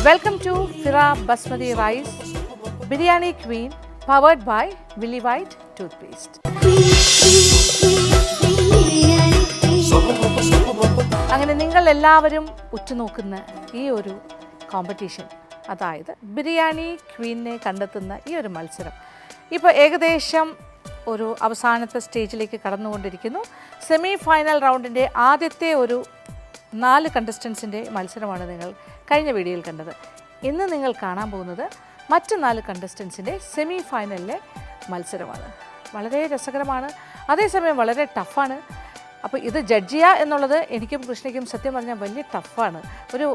Welcome to Fira Basmati Rice Biryani Queen powered by Willy White Toothpaste. അങ്ങനെ നിങ്ങൾ എല്ലാവരും ഉറ്റുനോക്കുന്ന ഈ ഒരു കോമ്പറ്റീഷൻ, അതായത് ബിരിയാണി ക്വീനെ കണ്ടെത്തുന്ന ഈ ഒരു മത്സരം ഇപ്പോൾ ഏകദേശം ഒരു അവസാനത്തെ സ്റ്റേജിലേക്ക് കടന്നുകൊണ്ടിരിക്കുന്നു. സെമി ഫൈനൽ റൗണ്ടിൻ്റെ ആദ്യത്തെ ഒരു 4 കണ്ടസ്റ്റൻസിൻ്റെ മത്സരമാണ് നിങ്ങൾ കഴിഞ്ഞ വീഡിയോയിൽ കണ്ടത്. ഇന്ന് നിങ്ങൾ കാണാൻ പോകുന്നത് മറ്റ് 4 കണ്ടസ്റ്റൻസിൻ്റെ സെമി ഫൈനലിലെ മത്സരമാണ്. വളരെ രസകരമാണ്, അതേസമയം വളരെ ടഫാണ്. അപ്പോൾ ഇത് ജഡ്ജ് ചെയ്യുക എന്നുള്ളത് എനിക്കും കൃഷ്ണയ്ക്കും സത്യം പറഞ്ഞാൽ വലിയ ടഫാണ്. ഒരു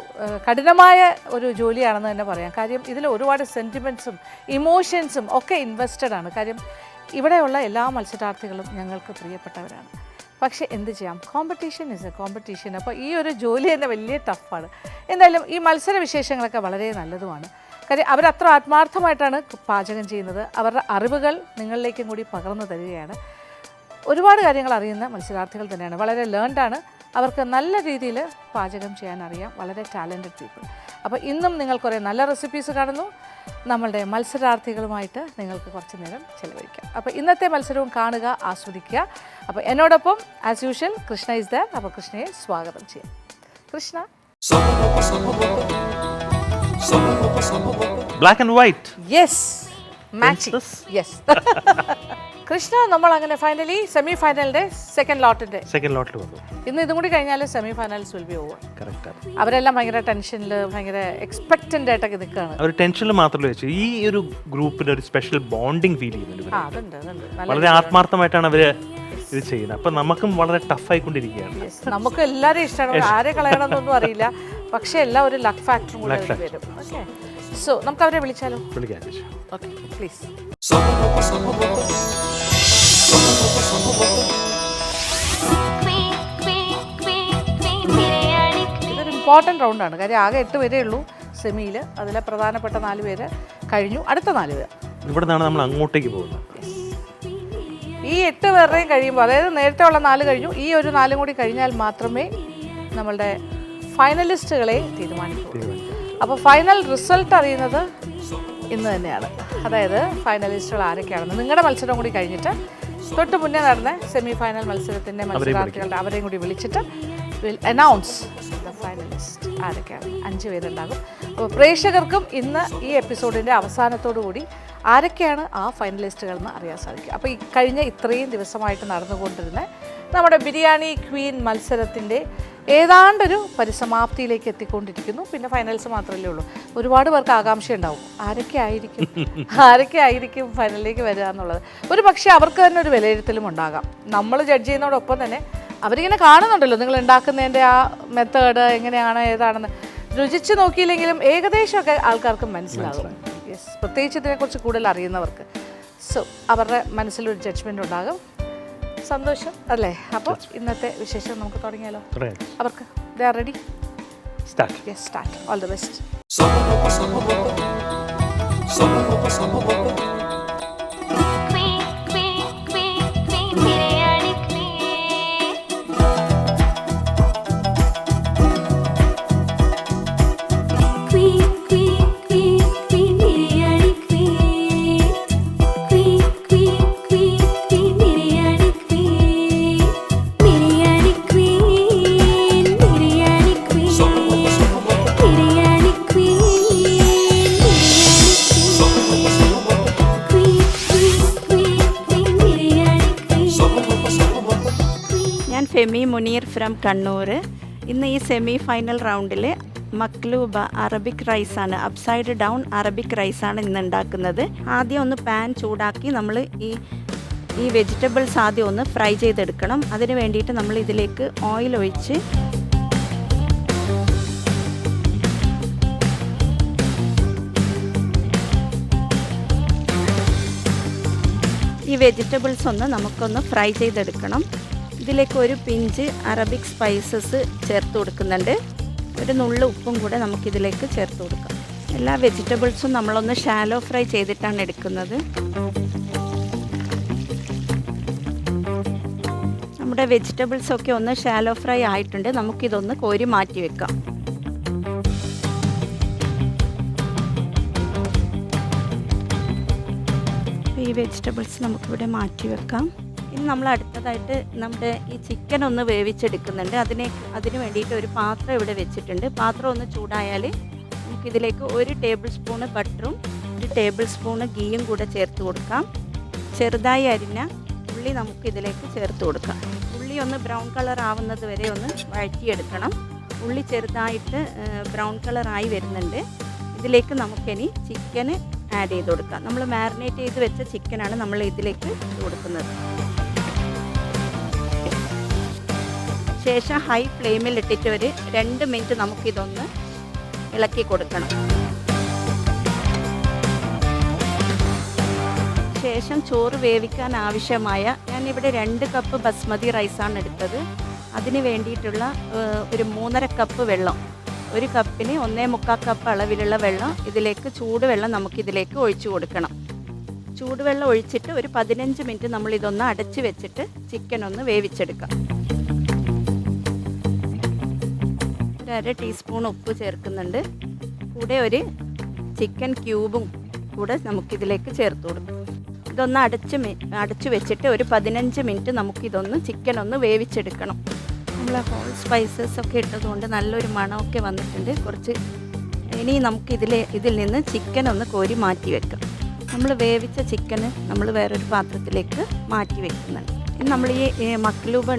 കഠിനമായ ഒരു ജോലിയാണെന്ന് തന്നെ പറയാം. കാര്യം ഇതിൽ ഒരുപാട് സെൻറ്റിമെൻറ്റ്സും ഇമോഷൻസും ഒക്കെ ഇൻവെസ്റ്റഡ് ആണ്. കാര്യം ഇവിടെയുള്ള എല്ലാ മത്സരാർത്ഥികളും ഞങ്ങൾക്ക് പ്രിയപ്പെട്ടവരാണ്. പക്ഷേ എന്ത് ചെയ്യാം, കോമ്പറ്റീഷൻ ഇസ് എ കോമ്പറ്റീഷൻ. അപ്പോൾ ഈ ഒരു ജോലി തന്നെ വലിയ ടഫാണ്. എന്തായാലും ഈ മത്സര വിശേഷങ്ങളൊക്കെ വളരെ നല്ലതുമാണ്. കാര്യം അവരത്ര ആത്മാർത്ഥമായിട്ടാണ് പാചകം ചെയ്യുന്നത്. അവരുടെ അറിവുകൾ നിങ്ങളിലേക്കും കൂടി പകർന്നു തരികയാണ്. ഒരുപാട് കാര്യങ്ങൾ അറിയുന്ന മത്സരാർത്ഥികൾ തന്നെയാണ്. വളരെ ലേൺഡാണ്. അവർക്ക് നല്ല രീതിയിൽ പാചകം ചെയ്യാൻ അറിയാം. വളരെ ടാലൻറ്റഡ് പീപ്പിൾ. അപ്പോൾ ഇന്നും നിങ്ങൾ കുറേ നല്ല റെസിപ്പീസ് കാണുന്നു. നമ്മളുടെ മത്സരാർത്ഥികളുമായിട്ട് നിങ്ങൾക്ക് കുറച്ച് നേരം ചിലവഴിക്കാം. അപ്പോൾ ഇന്നത്തെ മത്സരവും കാണുക, ആസ്വദിക്കുക. അപ്പോൾ എന്നോടൊപ്പം as usual Krishna is there. അപ്പോൾ കൃഷ്ണയെ സ്വാഗതം ചെയ്യാം. Krishna, black and white, yes, matching, yes. Krishna, നമ്മൾ അങ്ങനെ ഫൈനലി സെമി ഫൈനലിന്റെ സെക്കൻഡ് ലോട്ടിൽ വന്നു. ഇന്ന് ഇതും കൂടി കഴിഞ്ഞാൽ semi finals will be over. Correct. അവരെല്ലാം ഭയങ്കര ടെൻഷനിൽ, ഭയങ്കര എക്സ്പെക്റ്റന്റ് ആയിട്ടൊക്കെ നിൽക്കുകയാണ്. അവർ ടെൻഷനിൽ മാത്രമല്ല വെച്ചു, ഈ ഒരു ഗ്രൂപ്പിന് ഒരു സ്പെഷ്യൽ ബോണ്ടിങ് ഫീൽ ചെയ്യുന്നുണ്ട്. അതുണ്ട്. വളരെ ആത്മാർത്ഥമായിട്ടാണ് അവര് ഇത് ചെയ്യുന്നത്. അപ്പൊ നമുക്കും വളരെ ടഫ് ആയിക്കൊണ്ടിരിക്കുകയാണ്. നമുക്ക് എല്ലാവരും ഇഷ്ടമാണ്, ആരെ കളയണമെന്നൊന്നും അറിയില്ല. പക്ഷെ എല്ലാം ഒരു ലക്ക് ഫാക്ടറും കൂടെ വരും. ഓക്കെ, സോ നമുക്ക് അവരെ വിളിച്ചാലോ? വിളിക്കാൻ. Okay, please. ഇതൊരു ഇമ്പോർട്ടൻറ്റ് റൗണ്ടാണ്. കാര്യം ആകെ 8 പേരേ ഉള്ളൂ സെമിയിൽ. അതിലെ പ്രധാനപ്പെട്ട 4 പേര് കഴിഞ്ഞു. അടുത്ത 4 പേര് ഇവിടെ നിന്നാണ് നമ്മൾ അങ്ങോട്ടേക്ക് പോകുന്നത്. ഈ 8 പേരുടെയും കഴിയുമ്പോൾ, അതായത് നേരത്തെ ഉള്ള 4 കഴിഞ്ഞു, ഈ ഒരു 4 കൂടി കഴിഞ്ഞാൽ മാത്രമേ നമ്മളുടെ ഫൈനലിസ്റ്റുകളെ തീരുമാനിക്കൂ. അപ്പോൾ ഫൈനൽ റിസൾട്ട് അറിയുന്നത് ഇന്ന് തന്നെയാണ്. അതായത് ഫൈനലിസ്റ്റുകൾ ആരൊക്കെയാണെന്ന് നിങ്ങളുടെ മത്സരം കൂടി കഴിഞ്ഞിട്ട് തൊട്ട് മുന്നേ നടന്ന സെമി ഫൈനൽ മത്സരത്തിൻ്റെ മത്സരാർത്ഥികളുടെ അവരെയും കൂടി വിളിച്ചിട്ട് വിൽ അനൗൺസ് ദ ഫൈനലിസ്റ്റ് ആരൊക്കെയാണ്. 5 പേരുണ്ടാകും. അപ്പോൾ പ്രേക്ഷകർക്കും ഇന്ന് ഈ എപ്പിസോഡിൻ്റെ അവസാനത്തോടു കൂടി ആരൊക്കെയാണ് ആ ഫൈനലിസ്റ്റുകൾ എന്ന് അറിയാൻ സാധിക്കും. അപ്പോൾ ഈ കഴിഞ്ഞ ഇത്രയും ദിവസമായിട്ട് നടന്നുകൊണ്ടിരുന്ന നമ്മുടെ ബിരിയാണി ക്വീൻ മത്സരത്തിൻ്റെ ഏതാണ്ടൊരു പരിസമാപ്തിയിലേക്ക് എത്തിക്കൊണ്ടിരിക്കുന്നു. പിന്നെ ഫൈനൽസ് മാത്രമല്ലേ ഉള്ളൂ. ഒരുപാട് പേർക്ക് ആകാംക്ഷ ഉണ്ടാവും, ആരൊക്കെ ആയിരിക്കും ഫൈനലിലേക്ക് വരിക എന്നുള്ളത്. ഒരു പക്ഷേ അവർക്ക് തന്നെ ഒരു വിലയിരുത്തലും ഉണ്ടാകാം. നമ്മൾ ജഡ്ജ് ചെയ്യുന്നതോടൊപ്പം തന്നെ അവരിങ്ങനെ കാണുന്നുണ്ടല്ലോ നിങ്ങൾ ഉണ്ടാക്കുന്നതിൻ്റെ ആ മെത്തേഡ് എങ്ങനെയാണ്, ഏതാണെന്ന്. രുചിച്ച് നോക്കിയില്ലെങ്കിലും ഏകദേശമൊക്കെ ആൾക്കാർക്ക് മനസ്സിലാകും. യെസ്, പ്രത്യേകിച്ച് ഇതിനെക്കുറിച്ച് കൂടുതൽ അറിയുന്നവർക്ക്. സോ അവരുടെ മനസ്സിലൊരു ജഡ്ജ്മെൻ്റ് ഉണ്ടാകും. സന്തോഷം അല്ലേ? അപ്പോൾ ഇന്നത്തെ വിശേഷം നമുക്ക് തുടങ്ങിയാലോ? അവർക്ക് they are ready? Yes, start. All the best. Femi Muneer from Kannur. ഇന്ന് ഈ സെമി ഫൈനൽ റൗണ്ടിൽ മക്ലൂബ അറബിക് റൈസാണ്, അപ്സൈഡ് ഡൗൺ അറബിക് റൈസാണ് ഇന്ന് ഉണ്ടാക്കുന്നത്. ആദ്യം ഒന്ന് പാൻ ചൂടാക്കി നമ്മൾ ഈ വെജിറ്റബിൾസ് ആദ്യം ഒന്ന് ഫ്രൈ ചെയ്തെടുക്കണം. അതിന് വേണ്ടിയിട്ട് നമ്മൾ ഇതിലേക്ക് ഓയിൽ ഒഴിച്ച് ഈ വെജിറ്റബിൾസ് ഒന്ന് നമുക്കൊന്ന് ഫ്രൈ ചെയ്തെടുക്കണം. ഇതിലേക്ക് ഒരു പിഞ്ച് അറബിക് സ്പൈസസ് ചേർത്ത് കൊടുക്കുന്നുണ്ട്. ഒരു നുള്ളു ഉപ്പും കൂടെ നമുക്കിതിലേക്ക് ചേർത്ത് കൊടുക്കാം. എല്ലാ വെജിറ്റബിൾസും നമ്മളൊന്ന് ഷാലോ ഫ്രൈ ചെയ്തിട്ടാണ് എടുക്കുന്നത്. നമ്മുടെ വെജിറ്റബിൾസൊക്കെ ഒന്ന് ഷാലോ ഫ്രൈ ആയിട്ടുണ്ട്. നമുക്കിതൊന്ന് കോരി മാറ്റി വെക്കാം. ഈ വെജിറ്റബിൾസ് നമുക്കിവിടെ മാറ്റി വെക്കാം. ഇനി നമ്മൾ അടുത്തതായിട്ട് നമ്മുടെ ഈ ചിക്കൻ ഒന്ന് വേവിച്ചെടുക്കുന്നുണ്ട്. അതിന് വേണ്ടിയിട്ട് ഒരു പാത്രം ഇവിടെ വെച്ചിട്ടുണ്ട്. പാത്രം ഒന്ന് ചൂടായാൽ നമുക്കിതിലേക്ക് 1 ടേബിൾ സ്പൂണ് ബട്ടറും 1 ടേബിൾ സ്പൂണ് ഗീയും കൂടെ ചേർത്ത് കൊടുക്കാം. ചെറുതായി അരിഞ്ഞ ഉള്ളി നമുക്കിതിലേക്ക് ചേർത്ത് കൊടുക്കാം. ഉള്ളി ഒന്ന് ബ്രൗൺ കളർ ആവുന്നത് വരെ ഒന്ന് വഴറ്റിയെടുക്കണം. ഉള്ളി ചെറുതായിട്ട് ബ്രൗൺ കളറായി വരുന്നുണ്ട്. ഇതിലേക്ക് നമുക്കിനി ചിക്കന് ആഡ് ചെയ്ത് കൊടുക്കാം. നമ്മൾ മാരിനേറ്റ് ചെയ്ത് വെച്ച ചിക്കനാണ് നമ്മൾ ഇതിലേക്ക് കൊടുക്കുന്നത്. ശേഷം ഹൈ ഫ്ലെയിമിൽ ഇട്ടിട്ട് ഒരു 2 മിനിറ്റ് നമുക്കിതൊന്ന് ഇളക്കി കൊടുക്കണം. ശേഷം ചോറ് വേവിക്കാൻ ആവശ്യമായ ഞാനിവിടെ 2 കപ്പ് ബസ്മതി റൈസാണ് എടുത്തത്. അതിന് വേണ്ടിയിട്ടുള്ള ഒരു 3.5 കപ്പ് വെള്ളം, 1 കപ്പിന് 1.25 കപ്പ് അളവിലുള്ള വെള്ളം, ഇതിലേക്ക് ചൂടുവെള്ളം നമുക്കിതിലേക്ക് ഒഴിച്ചു കൊടുക്കണം. ചൂടുവെള്ളം ഒഴിച്ചിട്ട് ഒരു 15 മിനിറ്റ് നമ്മളിതൊന്ന് അടച്ച് വെച്ചിട്ട് ചിക്കൻ ഒന്ന് വേവിച്ചെടുക്കാം. 1/2 ടീസ്പൂൺ ഉപ്പ് ചേർക്കുന്നുണ്ട്. കൂടെ ഒരു ചിക്കൻ ക്യൂബും കൂടെ നമുക്കിതിലേക്ക് ചേർത്ത് കൊടുക്കാം. ഇതൊന്ന് അടച്ച് വെച്ചിട്ട് ഒരു 15 മിനിറ്റ് നമുക്കിതൊന്ന് ചിക്കൻ ഒന്ന് വേവിച്ചെടുക്കണം. നമ്മൾ ഹോൾ സ്പൈസസ് ഒക്കെ ഇട്ടതുകൊണ്ട് നല്ലൊരു മണമൊക്കെ വന്നിട്ടുണ്ട്. ഇനി നമുക്ക് ഇതിൽ നിന്ന് ചിക്കൻ ഒന്ന് കോരി മാറ്റി വെക്കാം. നമ്മൾ വേവിച്ച ചിക്കന് നമ്മൾ വേറൊരു പാത്രത്തിലേക്ക് മാറ്റി വെക്കുന്നുണ്ട്. ഇനി നമ്മൾ ഈ മക്ലൂബ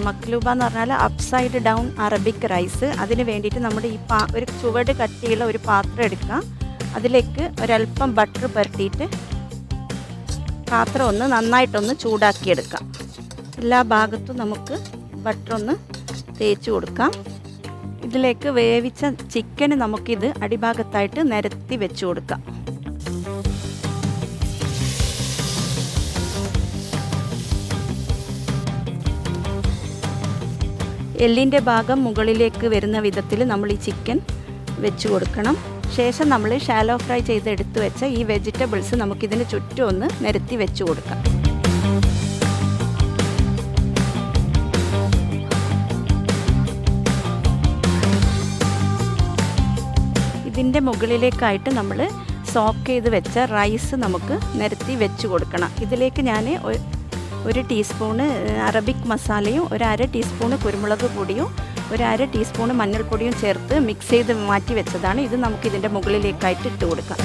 മക്ലൂബ എന്ന് പറഞ്ഞാൽ അപ്സൈഡ് ഡൗൺ അറബിക് റൈസ്. അതിന് വേണ്ടിയിട്ട് നമ്മുടെ ഒരു ചുവട് കട്ടിയുള്ള ഒരു പാത്രം എടുക്കുക. അതിലേക്ക് ഒരല്പം ബട്ടർ പുരട്ടിയിട്ട് പാത്രം ഒന്ന് നന്നായിട്ടൊന്ന് ചൂടാക്കിയെടുക്കാം. എല്ലാ ഭാഗത്തും നമുക്ക് ബട്ടർ ഒന്ന് തേച്ച് കൊടുക്കാം. ഇതിലേക്ക് വേവിച്ച ചിക്കന് നമുക്കിത് അടിഭാഗത്തായിട്ട് നിരത്തി വെച്ച് കൊടുക്കാം. എല്ലിൻ്റെ ഭാഗം മുകളിലേക്ക് വരുന്ന വിധത്തിൽ നമ്മൾ ഈ ചിക്കൻ വെച്ച് കൊടുക്കണം. ശേഷം നമ്മൾ ഷാലോ ഫ്രൈ ചെയ്തെടുത്ത് വെച്ച ഈ വെജിറ്റബിൾസ് നമുക്കിതിന് ചുറ്റും ഒന്ന് നിരത്തി വെച്ച് കൊടുക്കാം. ഇതിൻ്റെ മുകളിലേക്കായിട്ട് നമ്മൾ സോക്ക് ചെയ്ത് വെച്ച റൈസ് നമുക്ക് നിരത്തി വെച്ച് കൊടുക്കണം. ഇതിലേക്ക് ഞാൻ 1 ടീസ്പൂണ് അറബിക് മസാലയും 1/2 ടീസ്പൂണ് കുരുമുളക് പൊടിയും 1/2 ടീസ്പൂണ് മഞ്ഞൾപ്പൊടിയും ചേർത്ത് മിക്സ് ചെയ്ത് മാറ്റി വെച്ചതാണ്. ഇത് നമുക്കിതിൻ്റെ മുകളിലേക്കായിട്ട് ഇട്ട് കൊടുക്കാം.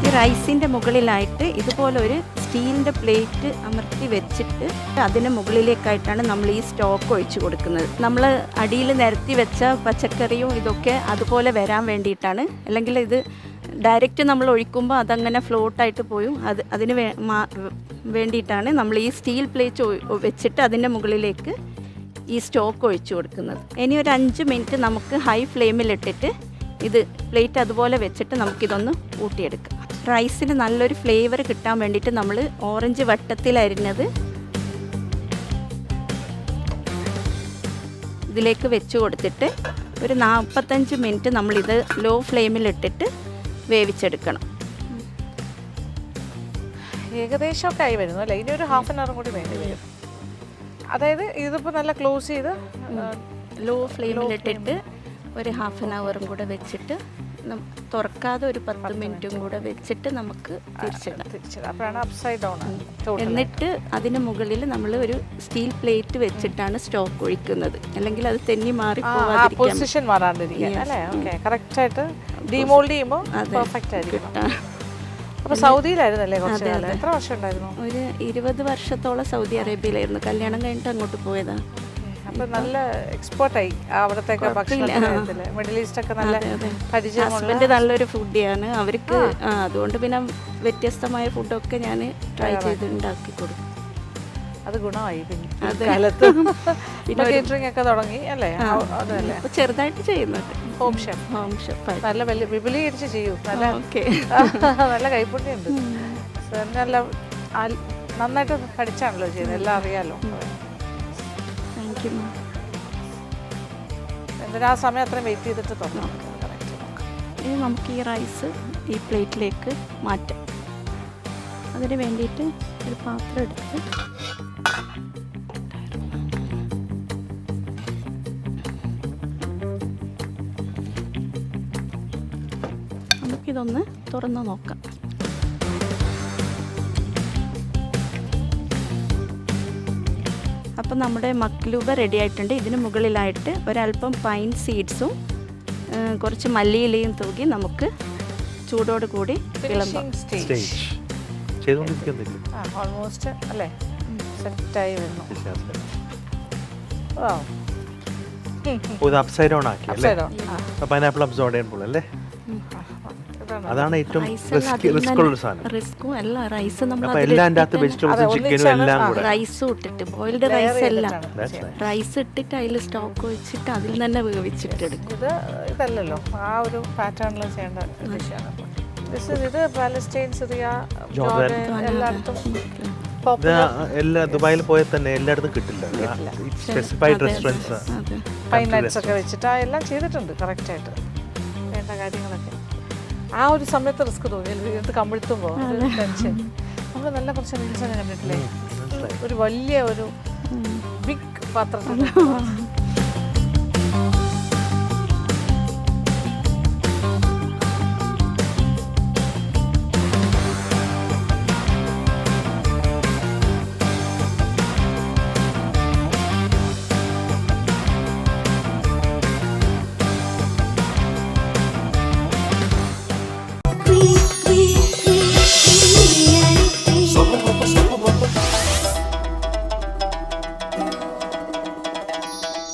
ഈ റൈസിൻ്റെ മുകളിലായിട്ട് ഇതുപോലെ ഒരു സ്റ്റീലിൻ്റെ പ്ലേറ്റ് അമർത്തി വെച്ചിട്ട് അതിന് മുകളിലേക്കായിട്ടാണ് നമ്മൾ ഈ സ്റ്റോക്ക് ഒഴിച്ചു കൊടുക്കുന്നത്. നമ്മൾ അടിയിൽ നിരത്തി വെച്ച പച്ചക്കറിയും ഇതൊക്കെ അതുപോലെ വരാൻ വേണ്ടിയിട്ടാണ്. അല്ലെങ്കിൽ ഇത് ഡയറക്റ്റ് നമ്മൾ ഒഴിക്കുമ്പോൾ അതങ്ങനെ ഫ്ലോട്ടായിട്ട് പോയും. അതിന് വേണ്ടിയിട്ടാണ് നമ്മൾ ഈ സ്റ്റീൽ പ്ലേറ്റ് വെച്ചിട്ട് അതിൻ്റെ മുകളിലേക്ക് ഈ സ്റ്റോക്ക് ഒഴിച്ചു കൊടുക്കുന്നത്. ഇനി ഒരു 5 മിനിറ്റ് നമുക്ക് ഹൈ ഫ്ലെയിമിലിട്ടിട്ട് ഇത് പ്ലേറ്റ് അതുപോലെ വെച്ചിട്ട് നമുക്കിതൊന്ന് ഊട്ടിയെടുക്കാം. റൈസിന് നല്ലൊരു ഫ്ലേവർ കിട്ടാൻ വേണ്ടിയിട്ട് നമ്മൾ ഓറഞ്ച് വട്ടത്തിലരിഞ്ഞത് ഇതിലേക്ക് വെച്ച് കൊടുത്തിട്ട് ഒരു 45 മിനിറ്റ് നമ്മളിത് ലോ ഫ്ലെയിമിലിട്ടിട്ട് വേവിച്ചെടുക്കണം. ഏകദേശമൊക്കെ ആയി വരുന്നു അല്ലേ? ഇനി ഒരു ഹാഫ് ആൻ അവർ കൂടി വേണ്ടി വരും. അതായത് ഇതിപ്പോൾ നല്ല ക്ലോസ് ചെയ്ത് ലോ ഫ്ലെയിമിലിട്ടിട്ട് ഒരു ഹാഫ് ആൻ അവറും കൂടെ വെച്ചിട്ട് തുറക്കാതെ ഒരു 10 മിനിറ്റും കൂടെ വെച്ചിട്ട് നമുക്ക് തിരിച്ചിടാം. അപ്പോഴാണ് അപ്സൈഡ് ഡൗൺ. എന്നിട്ട് അതിന് മുകളിൽ നമ്മൾ ഒരു സ്റ്റീൽ പ്ലേറ്റ് വെച്ചിട്ടാണ് സ്റ്റോക്ക് ഒഴിക്കുന്നത്. അല്ലെങ്കിൽ അത് തെന്നി മാറി പൊസിഷൻ മാറാണ്ടിരിക്കാൻ അല്ലേ? ഓക്കെ, കറക്റ്റായിട്ട് ഡിമോൾഡ് ചെയ്യുമ്പോൾ പെർഫെക്റ്റ് ആയിരിക്കും. അപ്പോൾ സൗദിയിലായിരുന്നല്ലേ കുറച്ച് കാലം? എത്ര വർഷം ഉണ്ടായിരുന്നു? ഒരു 20 വർഷത്തോളം സൗദി അറേബ്യയിലായിരുന്നു. കല്യാണം കഴിഞ്ഞിട്ട് അങ്ങോട്ട് പോയതാണ്. അപ്പോൾ നല്ല എക്സ്പോർട്ടായി അവിടത്തേക്ക് ഭക്ഷണത്തിൽ. മിഡിൽ ഈസ്റ്റ് ഒക്കെ നല്ല പരിചയമുള്ള. ഹസ്ബൻഡ് നല്ലൊരു ഫുഡിയാണ് അവർക്ക്. അതുകൊണ്ട് പിന്നെ വ്യത്യസ്തമായ ഫുഡൊക്കെ ഞാൻ ട്രൈ ചെയ്ത് ഉണ്ടാക്കി കൊടുക്കും. അത് ഗുണമായി കാലത്ത്. പിന്നെ കേറ്ററിംഗ് ഒക്കെ തുടങ്ങി അല്ലേ? അതല്ലേ ചെറുതായിട്ട് ചെയ്യുന്നുണ്ട്. ഹോം ഷെഫ് നല്ല വലിയ വിപുലീകരിച്ച് ചെയ്യൂ. നല്ല നല്ല കൈപ്പുണ്യുണ്ട്. നല്ല നന്നായിട്ട് പഠിച്ചാണല്ലോ ചെയ്യുന്നത്, എല്ലാം അറിയാലോ. എന്തിനാ ആ സമയം അത്രയും വെയിറ്റ് ചെയ്തിട്ട് തുടങ്ങാം. ഇനി നമുക്ക് ഈ റൈസ് ഈ പ്ലേറ്റിലേക്ക് മാറ്റാം. അതിന് വേണ്ടിയിട്ട് ഒരു പാത്രം എടുത്ത് നമുക്കിതൊന്ന് തുറന്ന് നോക്കാം. അപ്പം നമ്മുടെ മക്ലൂബ റെഡി ആയിട്ടുണ്ട്. ഇതിന് മുകളിലായിട്ട് ഒരല്പം പൈൻ സീഡ്സും കുറച്ച് മല്ലിയിലയും തൂകി നമുക്ക് ചൂടോട് കൂടി വിളമ്പാം. ഓൾമോസ്റ്റ് അല്ലേ സെറ്റായി വരുന്നു. അപ്സൈഡ് ഡൗൺ ആക്കി അല്ലേ? പൈനാപ്പിൾ അബ്സോർബ് ചെയ്യുമ്പോൾ അല്ലേ? അതാണ് ഏറ്റവും റിസ്ക്കുള്ള സാധനം. റിസ്ക്കും അല്ല, റൈസ് നമ്മൾ റൈസും ഇട്ടിട്ട് ബോയിൽഡ് റൈസ് അല്ല, റൈസ് ഇട്ടിട്ട് അതിൽ സ്റ്റോക്ക് വെച്ചിട്ട് അതിൽ തന്നെ വേവിച്ചിട്ടെടുക്കും. ഇതല്ലല്ലോ ആ ഒരു പാറ്റേണിൽ ചെയ്യേണ്ട ഡിഷാണ്. ഇത് പാലസ്റ്റൈൻ, സിറിയ, എല്ലായിടത്തും എല്ലാ ദുബായിൽ പോയാൽ തന്നെ എല്ലായിടത്തും കിട്ടില്ല. സ്പെസിഫൈഡ് റെസ്റ്റോറൻറ്റ്സ് പൈൻ നട്ട്സ് ഒക്കെ വെച്ചിട്ട് എല്ലാം ചെയ്തിട്ടുണ്ട് കറക്റ്റായിട്ട് വേണ്ട കാര്യങ്ങളൊക്കെ. ആ ഒരു സമയത്ത് റിസ്ക് തോന്നി ഇത് കമിഴ്ത്തുമ്പോൾ ടെൻഷൻ. നമ്മൾ നല്ല കുറച്ച് റീൽസൊക്കെ കണ്ടിട്ടില്ലേ? ഒരു വലിയ ഒരു ബിഗ് പാത്രത്തിൽ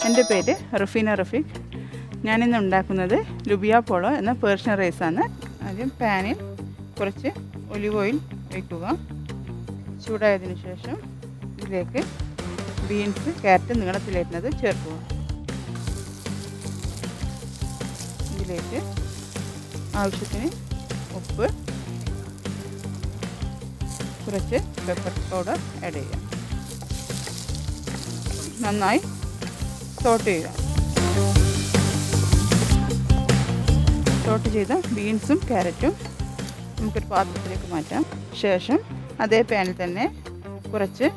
എൻ്റെ പേര് റഫീന റഫീഖ്. ഞാനിന്ന് ഉണ്ടാക്കുന്നത് ലുബിയ പോളോ എന്ന പേർഷ്യൻ റൈസാണ്. ആദ്യം പാനിൽ കുറച്ച് ഒലിവ് ഓയിൽ ഒഴിക്കുക. ചൂടായതിനു ശേഷം ഇതിലേക്ക് ബീൻസ്, ക്യാരറ്റ് നീളത്തിലേറ്റുന്നത് ചേർക്കുക. ഇതിലേക്ക് ആവശ്യത്തിന് ഉപ്പ്, കുറച്ച് പെപ്പർ പൗഡർ ആഡ് ചെയ്യാം. നന്നായി സോട്ട് ചെയ്യുക. സോട്ട് ചെയ്ത ബീൻസും ക്യാരറ്റും നമുക്കൊരു പാത്രത്തിലേക്ക് മാറ്റാം. ശേഷം അതേ പാനിൽ തന്നെ കുറച്ച്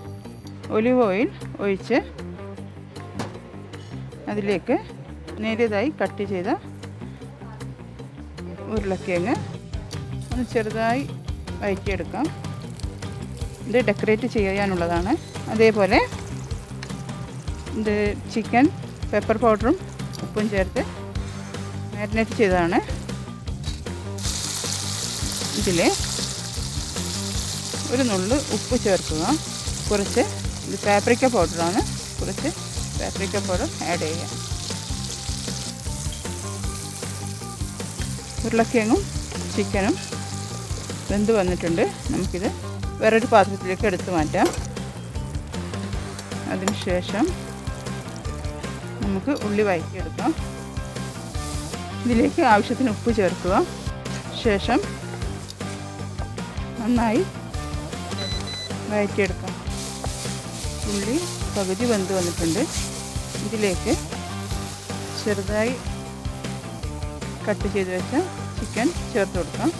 ഒലിവ് ഓയിൽ ഒഴിച്ച് അതിലേക്ക് നേരിയതായി കട്ട് ചെയ്ത ഉരുളക്കിഴങ്ങ് ഒന്ന് ചെറുതായി വഴറ്റിയെടുക്കാം. ഇത് ഡെക്കറേറ്റ് ചെയ്യാനുള്ളതാണ്. അതേപോലെ ഇത് ചിക്കൻ പെപ്പർ പൗഡറും ഉപ്പും ചേർത്ത് മാരിനേറ്റ് ചെയ്തതാണ്. ഇതിൽ ഒരു നുള്ളു ഉപ്പ് ചേർക്കുക. കുറച്ച് ഇത് പാപ്രിക്ക പൗഡറാണ്, കുറച്ച് പാപ്രിക്ക പൗഡർ ആഡ് ചെയ്യുക. ഉരുളക്കിഴങ്ങും ചിക്കനും വെന്ത് വന്നിട്ടുണ്ട്. നമുക്കിത് വേറൊരു പാത്രത്തിലേക്ക് എടുത്ത് മാറ്റാം. അതിനുശേഷം നമുക്ക് ഉള്ളി വഴറ്റിയെടുക്കാം. ഇതിലേക്ക് ആവശ്യത്തിന് ഉപ്പ് ചേർക്കുക. ശേഷം നന്നായി വഴറ്റിയെടുക്കാം. ഉള്ളി പകുതി വെന്ത് വന്നിട്ടുണ്ട്. ഇതിലേക്ക് ചെറുതായി കട്ട് ചെയ്ത് വെച്ച ചിക്കൻ ചേർത്ത് കൊടുക്കാം.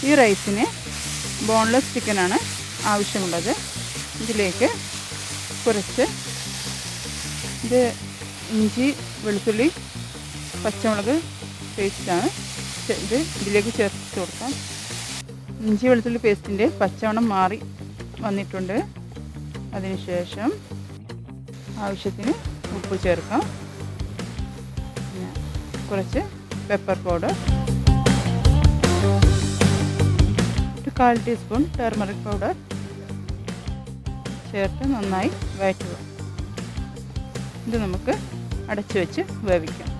ഈ റൈസിന് ബോൺലെസ് ചിക്കനാണ് ആവശ്യമുള്ളത്. ഇതിലേക്ക് കുറച്ച് ഇത് ഇഞ്ചി, വെളുത്തുള്ളി, പച്ചമുളക് പേസ്റ്റാണ്. ഇത് ഇതിലേക്ക് ചേർത്ത് കൊടുക്കാം. ഇഞ്ചി വെളുത്തുള്ളി പേസ്റ്റിൻ്റെ പച്ചമണം മാറി വന്നിട്ടുണ്ട്. അതിനുശേഷം ആവശ്യത്തിന് ഉപ്പ് ചേർക്കാം. പിന്നെ കുറച്ച് പെപ്പർ പൗഡർ, ഒരു 1/4 ടീസ്പൂൺ ടർമറിക് പൗഡർ ചേർത്ത് നന്നായി വഴറ്റുക. ഇത് നമുക്ക് അടച്ചു വെച്ച് വേവിക്കാം.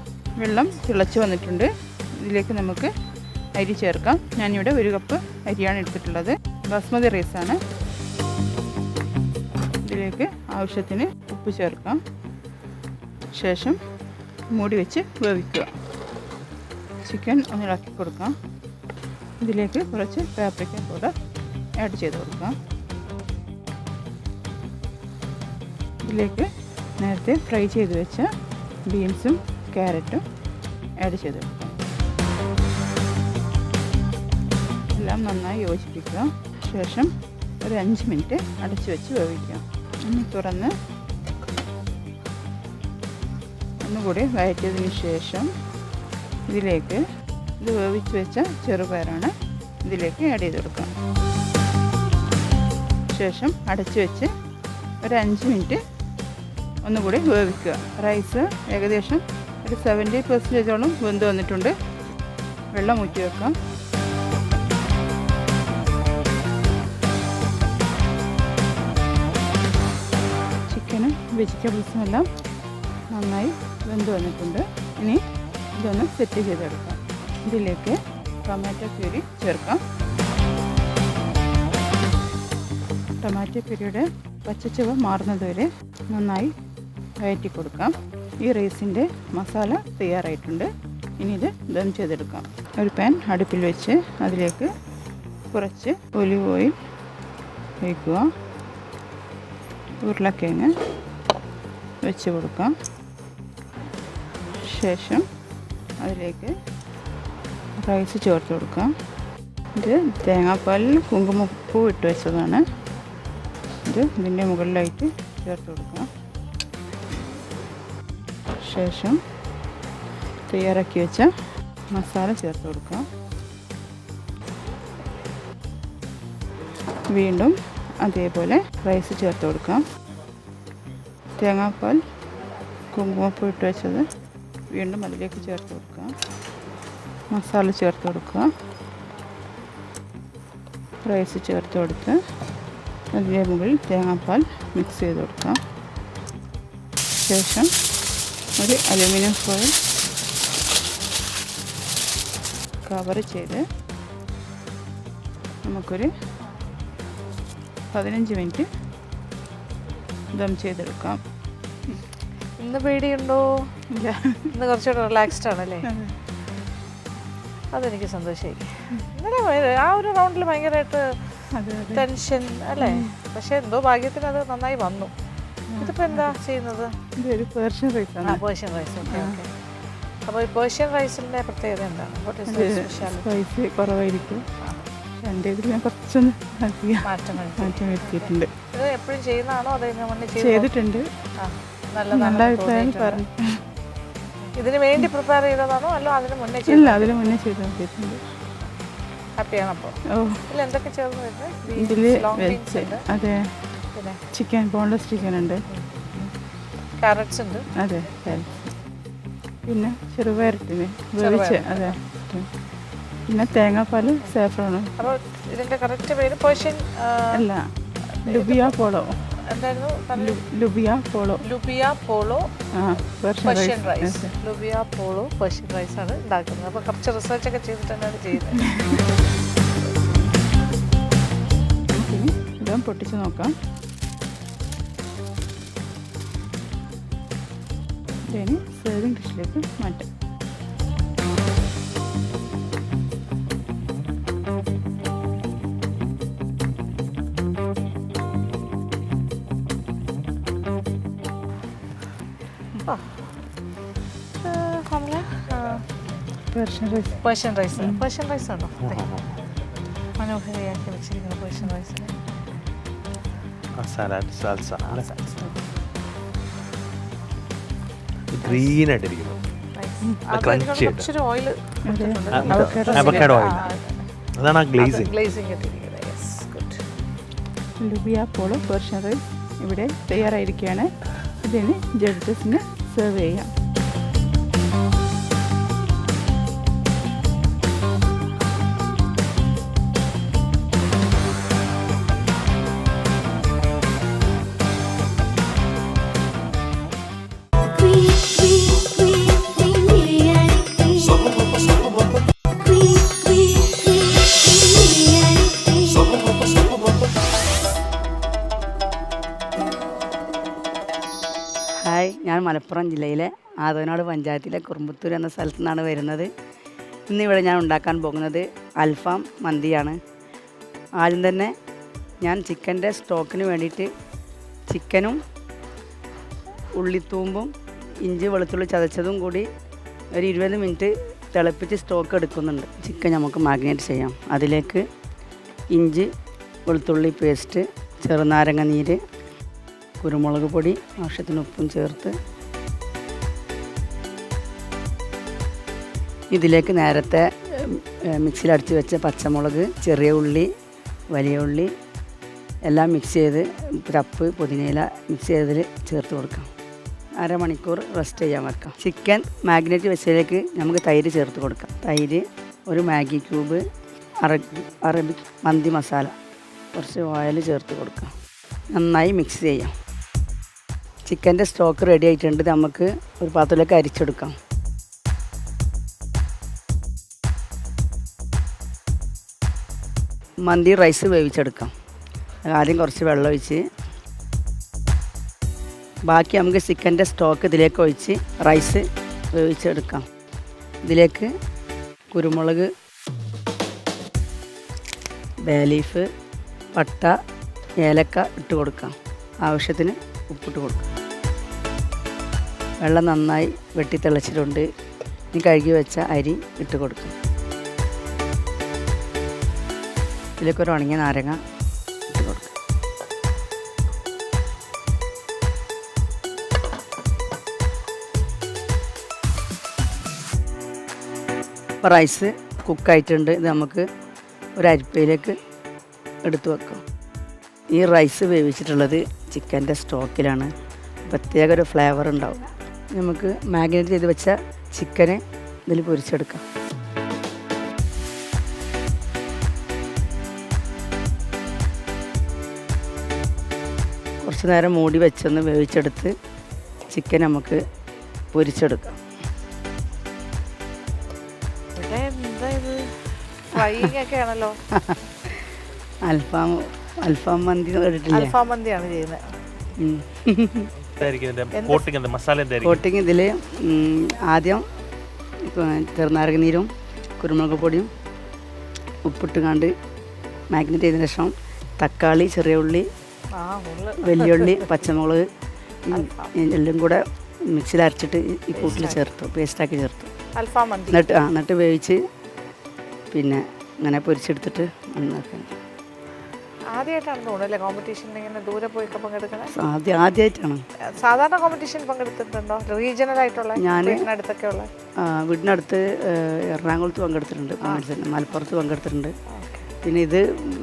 വെള്ളം തിളച്ച് വന്നിട്ടുണ്ട്. ഇതിലേക്ക് നമുക്ക് അരി ചേർക്കാം. ഞാനിവിടെ 1 കപ്പ് അരിയാണ് എടുത്തിട്ടുള്ളത്. ബാസ്മതി റൈസാണ്. ഇതിലേക്ക് ആവശ്യത്തിന് ഉപ്പ് ചേർക്കാം. ശേഷം മൂടി വെച്ച് വേവിക്കുക. ചിക്കൻ ഒന്ന് ഇളക്കി കൊടുക്കാം. ഇതിലേക്ക് കുറച്ച് പാപ്രിക്ക പൗഡർ ആഡ് ചെയ്ത് കൊടുക്കാം. ഇതിലേക്ക് നേരത്തെ ഫ്രൈ ചെയ്ത് വെച്ച ബീൻസും ക്യാരറ്റും ആഡ് ചെയ്ത് കൊടുക്കാം. എല്ലാം നന്നായി യോജിപ്പിക്കുക. ശേഷം ഒരു 5 മിനിറ്റ് അടച്ചു വെച്ച് വേവിക്കാം. ഒന്ന് തുറന്ന് ഒന്നുകൂടി വഴറ്റിയതിന് ശേഷം ഇതിലേക്ക് ഇത് വേവിച്ച് വെച്ച ചെറുപയറാണ് ഇതിലേക്ക് ആഡ് ചെയ്ത് കൊടുക്കാം. ശേഷം അടച്ചു വെച്ച് ഒരു 5 മിനിറ്റ് ഒന്നുകൂടി വേവിക്കുക. റൈസ് ഏകദേശം ഒരു 70% വെന്ത് വന്നിട്ടുണ്ട്. വെള്ളം ഊറ്റി വെക്കാം. ചിക്കനും വെജിറ്റബിൾസും എല്ലാം നന്നായി വെന്ത് വന്നിട്ടുണ്ട്. ഇനി ഇതൊന്ന് സെറ്റ് ചെയ്തെടുക്കാം. ഇതിലേക്ക് ടൊമാറ്റോ പ്യൂരി ചേർക്കാം. ടൊമാറ്റോ പ്യൂരിയുടെ പച്ചച്ചുവ മാറുന്നതുവരെ നന്നായി വഴറ്റി കൊടുക്കാം. ഈ റൈസിൻ്റെ മസാല തയ്യാറായിട്ടുണ്ട്. ഇനി ഇത് ദം ചെയ്തെടുക്കാം. ഒരു പാൻ അടുപ്പിൽ വെച്ച് അതിലേക്ക് കുറച്ച് ഒലിവ് ഓയിൽ ഒഴിക്കുക. ഉരുളക്കിഴങ്ങ് വെച്ച് കൊടുക്കാം. ശേഷം അതിലേക്ക് റൈസ് ചേർത്ത് കൊടുക്കാം. ഇത് തേങ്ങാപ്പാലിൽ കുങ്കുമപ്പൂ ഇട്ട് വെച്ചതാണ്. ഇത് ഇതിൻ്റെ മുകളിലായിട്ട് ചേർത്ത് കൊടുക്കാം. ശേഷം തയ്യാറാക്കി വെച്ച മസാല ചേർത്ത് കൊടുക്കാം. വീണ്ടും അതേപോലെ റൈസ് ചേർത്ത് കൊടുക്കാം. തേങ്ങാപ്പാൽ കുങ്കുമപ്പൂ ഇട്ട് വെച്ചത് വീണ്ടും അതിലേക്ക് ചേർത്ത് കൊടുക്കുക. മസാല ചേർത്ത് കൊടുക്കുക. റൈസ് ചേർത്ത് കൊടുത്ത് അതിൻ്റെ മുകളിൽ തേങ്ങാപ്പാൽ മിക്സ് ചെയ്ത് കൊടുക്കാം. ശേഷം ഒരു അലുമിനിയം ഫോയിൽ കവർ ചെയ്ത് നമുക്കൊരു 15 മിനിറ്റ് ദം ചെയ്തെടുക്കാം. ഇന്ന് പേടിയുണ്ടോ? ഇല്ല, ഇന്ന് കുറച്ചുകൂടെ റിലാക്സ്ഡ് ആണല്ലേ? അതെനിക്ക് സന്തോഷമായി. ഇന്നലെ ആ ഒരു റൗണ്ടിൽ ഭയങ്കരമായിട്ട് ടെൻഷൻ അല്ലേ? പക്ഷെ എന്തോ ഭാഗ്യത്തിന് അത് നന്നായി വന്നു. ഇതിപ്പോൾ എന്താ ചെയ്യുന്നത്? ഇതൊരു പേർഷ്യൻ റൈസാണ്. Persian rice. Okay okay. അപ്പോൾ ഈ പേർഷ്യൻ റൈസിൻ്റെ പ്രത്യേകത എന്താണ്? സ്പൈസി കുറവായിരിക്കും. എൻ്റെ ഇതിൽ ഞാൻ കുറച്ചൊന്ന് മാറ്റം വരുത്തിയിട്ടുണ്ട്. ഇത് എപ്പോഴും ചെയ്യുന്നതാണോ? അതോ ഇതിന് മുന്നേ ചെയ്തിട്ടുണ്ട്. നല്ല അഭിപ്രായം പറഞ്ഞു. ഇതിന് വേണ്ടി പ്രിപ്പയർ ചെയ്തതാണോ അല്ലോ അതിന് മുന്നേ? ഇല്ല, അതിന് മുന്നേ ചെയ്ത് നോക്കിയിട്ടുണ്ട്. ഹാപ്പിയാണ് അപ്പോൾ? ഇതിൽ എന്തൊക്കെ ചേർന്ന് വരുന്നത്? ഇതിൽ വെച്ച് അതെ, പിന്നെ ചിക്കൻ ബോൺലെസ് ചിക്കൻ ഉണ്ട്, ക്യാരറ്റ്സ് ഉണ്ട്, അതെ, പിന്നെ ചെറുപയറിട്ടിന് വേവിച്ച്, അതെ, പിന്നെ തേങ്ങാപ്പാൽ സാഫ്രോൺ. അപ്പോൾ ഇതിൻ്റെ കറക്റ്റ് പേര് പേർഷ്യൻ അല്ല, ലുബിയ പോളോ എന്തായിരുന്നു? Lubia polo. Lubia polo Persian rice. Rice. Lubia polo Persian rice ആണ് ഉണ്ടാക്കുന്നത്. അപ്പോൾ കുറച്ച് റിസർച്ച് ഒക്കെ ചെയ്തിട്ടാണ് ചെയ്യുന്നത്. നമുക്കിനി ഇതും പൊട്ടിച്ച് നോക്കാം. ഇതിന് സെർവിങ് ഡിഷിലേക്ക് മാറ്റാം. പേർഷ്യൻ റൈസ് ആണോ? മനോഹരയാക്കി വെച്ചിരിക്കുന്ന പേർഷ്യൻ റൈസിന് ഗ്രീൻ ആയിട്ടിരിക്കുന്നു. ഇച്ചിരി ഓയിൽ അവക്കാഡോ ഓയിൽ, അതാണ് ആ ഗ്ലേസിംഗ്. ഗ്ലേസിംഗ് ഇട്ടിരിക്കുന്നത്. Yes, good. Lubia polo Persian rice ഇവിടെ തയ്യാറായിരിക്കുകയാണ്. ഇതിന് ജഡ്ജസിന് സെർവ് ചെയ്യാം. മലപ്പുറം ജില്ലയിലെ ആദവനാട് പഞ്ചായത്തിലെ കുറുമ്പത്തൂർ എന്ന സ്ഥലത്തു നിന്നാണ് വരുന്നത്. ഇന്നിവിടെ ഞാൻ ഉണ്ടാക്കാൻ പോകുന്നത് അൽഫാം മന്തിയാണ്. ആദ്യം തന്നെ ഞാൻ ചിക്കൻ്റെ സ്റ്റോക്കിന് വേണ്ടിയിട്ട് ചിക്കനും ഉള്ളിത്തൂമ്പും ഇഞ്ചി വെളുത്തുള്ളി ചതച്ചതും കൂടി ഒരു 20 മിനിറ്റ് തിളപ്പിച്ച് സ്റ്റോക്ക് എടുക്കുന്നുണ്ട്. ചിക്കൻ നമുക്ക് മാഗ്നേറ്റ് ചെയ്യാം. അതിലേക്ക് ഇഞ്ചി വെളുത്തുള്ളി പേസ്റ്റ്, ചെറുനാരങ്ങ നീര്, കുരുമുളക് പൊടി, ആവശ്യത്തിന് ഉപ്പും ചേർത്ത് ഇതിലേക്ക് നേരത്തെ മിക്സിയിൽ അടിച്ച് വെച്ച പച്ചമുളക്, ചെറിയ ഉള്ളി, വലിയ ഉള്ളി എല്ലാം മിക്സ് ചെയ്ത് ചപ്പ് പുതിനയില മിക്സ് ചെയ്തതിൽ ചേർത്ത് കൊടുക്കാം. അരമണിക്കൂർ റെസ്റ്റ് ചെയ്യാൻ വെക്കാം. ചിക്കൻ മാഗ്നേറ്റ് വെച്ചതിലേക്ക് നമുക്ക് തൈര് ചേർത്ത് കൊടുക്കാം. തൈര്, ഒരു മാഗി ക്യൂബ്, അറബിക് മന്തി മസാല, കുറച്ച് ഓയിൽ ചേർത്ത് കൊടുക്കാം. നന്നായി മിക്സ് ചെയ്യാം. ചിക്കൻ്റെ സ്റ്റോക്ക് റെഡി ആയിട്ടുണ്ട്. നമുക്ക് ഒരു പാത്രത്തിലേക്ക് അരിച്ചെടുക്കാം. മന്തി റൈസ് വേവിച്ചെടുക്കാം. ആദ്യം കുറച്ച് വെള്ളം ഒഴിച്ച് ബാക്കി നമുക്ക് ചിക്കൻ്റെ സ്റ്റോക്ക് ഇതിലേക്ക് ഒഴിച്ച് റൈസ് വേവിച്ചെടുക്കാം. ഇതിലേക്ക് കുരുമുളക്, ബേ ലീഫ്, പട്ട, ഏലക്ക ഇട്ട് കൊടുക്കാം. ആവശ്യത്തിന് ഉപ്പിട്ട് കൊടുക്കാം. വെള്ളം നന്നായി വെട്ടി തിളച്ചിട്ടുണ്ട്. ഇനി കഴുകി വെച്ച അരി ഇട്ട് കൊടുക്കാം. ഇതിലേക്കൊരു ഉണങ്ങിയ നാരങ്ങ ഇട്ട് കൊടുക്കാം. ഇപ്പോൾ റൈസ് കുക്കായിട്ടുണ്ട്. ഇത് നമുക്ക് ഒരു അരിപ്പയിലേക്ക് എടുത്തു വെക്കാം. ഈ റൈസ് വേവിച്ചിട്ടുള്ളത് ചിക്കൻ്റെ സ്റ്റോക്കിലാണ്. പ്രത്യേക ഒരു ഫ്ലേവർ ഉണ്ടാവും. നമുക്ക് മാഗ്നേറ്റ് ചെയ്ത് വെച്ച ചിക്കന് ഇതിൽ പൊരിച്ചെടുക്കാം. കുറച്ച് നേരം മൂടി വെച്ചൊന്ന് വേവിച്ചെടുത്ത് ചിക്കൻ നമുക്ക് പൊരിച്ചെടുക്കാം. അൽഫാം മന്തി അൽഫാം മന്തിയാണ് ചെയ്യുന്നത്. കോട്ടിങ് ഇതിൽ ആദ്യം ചെറുനാരങ്ങ നീരും കുരുമുളക് പൊടിയും ഉപ്പിട്ട് കണ്ട് മാഗ്നേറ്റ് ചെയ്തതിന് ശേഷം തക്കാളി, ചെറിയ ഉള്ളി, വലിയുള്ളി, പച്ചമുളക് എല്ലാം കൂടെ മിക്സിയിൽ അരച്ചിട്ട് ഈ കൂട്ടിൽ ചേർത്തു, പേസ്റ്റാക്കി ചേർത്തു. എന്നിട്ട് വേവിച്ച് പിന്നെ അങ്ങനെ പൊരിച്ചെടുത്തിട്ട് ആദ്യമായിട്ടാണ്. സാധാരണ കോമ്പറ്റീഷൻ പങ്കെടുത്തിട്ടുണ്ടോ? റീജിയണൽ ആയിട്ടുള്ള ഞാൻ അടുത്തൊക്കെയുള്ള വീടിനടുത്ത് എറണാകുളത്ത് പങ്കെടുത്തിട്ടുണ്ട്, മലപ്പുറത്ത് പങ്കെടുത്തിട്ടുണ്ട്. പിന്നെ ഇത്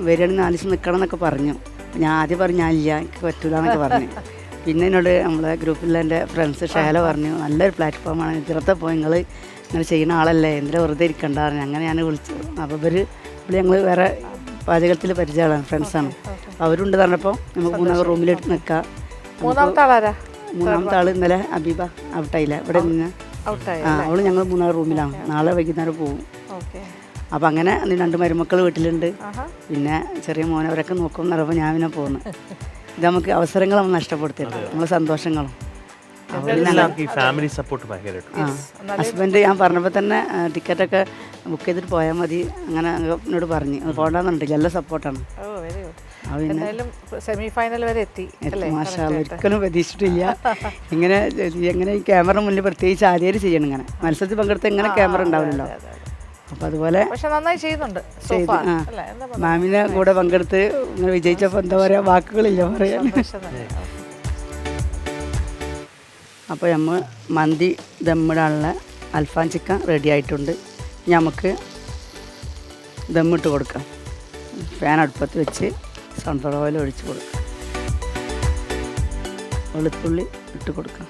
വരികയാണെങ്കിൽ 4 ദിവസം നിൽക്കണം എന്നൊക്കെ പറഞ്ഞു. ഞാൻ ആദ്യം പറഞ്ഞു ഞാനില്ല, എനിക്ക് പറ്റൂല എന്നൊക്കെ പറഞ്ഞു. പിന്നെ എന്നോട് നമ്മളെ ഗ്രൂപ്പിലെ എൻ്റെ ഫ്രണ്ട്സ് ഷേല പറഞ്ഞു, നല്ലൊരു പ്ലാറ്റ്ഫോമാണ്, ഇതിലത്തെ പോയി നിങ്ങൾ ഇങ്ങനെ ചെയ്യുന്ന ആളല്ലേ, എന്തിനാ വെറുതെ ഇരിക്കണ്ട പറഞ്ഞു. അങ്ങനെ ഞാൻ വിളിച്ചു. അപ്പോൾ ഇവിടെ ഞങ്ങൾ വേറെ പാചകത്തിൽ പരിചയമാണ്, ഫ്രണ്ട്സാണ്. അവരുണ്ട് പറഞ്ഞപ്പോൾ നമുക്ക് 3 റൂമിലിട്ട് നിൽക്കാം. മൂന്നാമത്തെ ആൾ ഇന്നലെ അബീബ ഔട്ടായില്ല, ഇവിടെ നിന്ന് അവള് ഞങ്ങൾ 3 റൂമിലാണ്. നാളെ വൈകുന്നേരം പോകും. അപ്പം അങ്ങനെ 2 മരുമക്കൾ വീട്ടിലുണ്ട്. പിന്നെ ചെറിയ മോനവരൊക്കെ നോക്കും എന്ന് പറയുമ്പോൾ ഞാൻ പിന്നെ പോകുന്നു. ഇത് നമുക്ക് അവസരങ്ങൾ നമ്മൾ നഷ്ടപ്പെടുത്തരുത്, നമ്മളെ സന്തോഷങ്ങളും. ഹസ്ബൻഡ് ഞാൻ പറഞ്ഞപ്പോൾ തന്നെ ടിക്കറ്റൊക്കെ ബുക്ക് ചെയ്തിട്ട് പോയാൽ മതി അങ്ങനെ എന്നോട് പറഞ്ഞു. അത് പോകണ്ടെന്നുണ്ടെങ്കിൽ നല്ല സപ്പോർട്ടാണ്. സെമിഫൈനൽ വരെ എത്തി. മാഷാ, ഒരിക്കലും പ്രതീക്ഷിച്ചിട്ടില്ല. എങ്ങനെ ഈ ക്യാമറ മുന്നിൽ പ്രത്യേകിച്ച് ആദ്യമായിട്ട് ചെയ്യണം. ഇങ്ങനെ മത്സരത്തിൽ പങ്കെടുത്ത് എങ്ങനെ ക്യാമറ ഉണ്ടാവില്ലല്ലോ. അപ്പം അതുപോലെ മാമിനെ കൂടെ പങ്കെടുത്ത് ഇങ്ങനെ വിജയിച്ചപ്പോൾ എന്താ പറയുക, വാക്കുകളില്ല പറയാൻ. അപ്പോൾ നമ്മൾ മന്തി ദമ്മിടാനുള്ള അൽഫാം ചിക്കൻ റെഡി ആയിട്ടുണ്ട്. നമുക്ക് ദമ്മിട്ട് കൊടുക്കാം. പാൻ അടുപ്പത്ത് വെച്ച് സൺഫ്ലവർ ഓയിൽ ഒഴിച്ച് കൊടുക്കാം. വെളുത്തുള്ളി ഇട്ട് കൊടുക്കാം.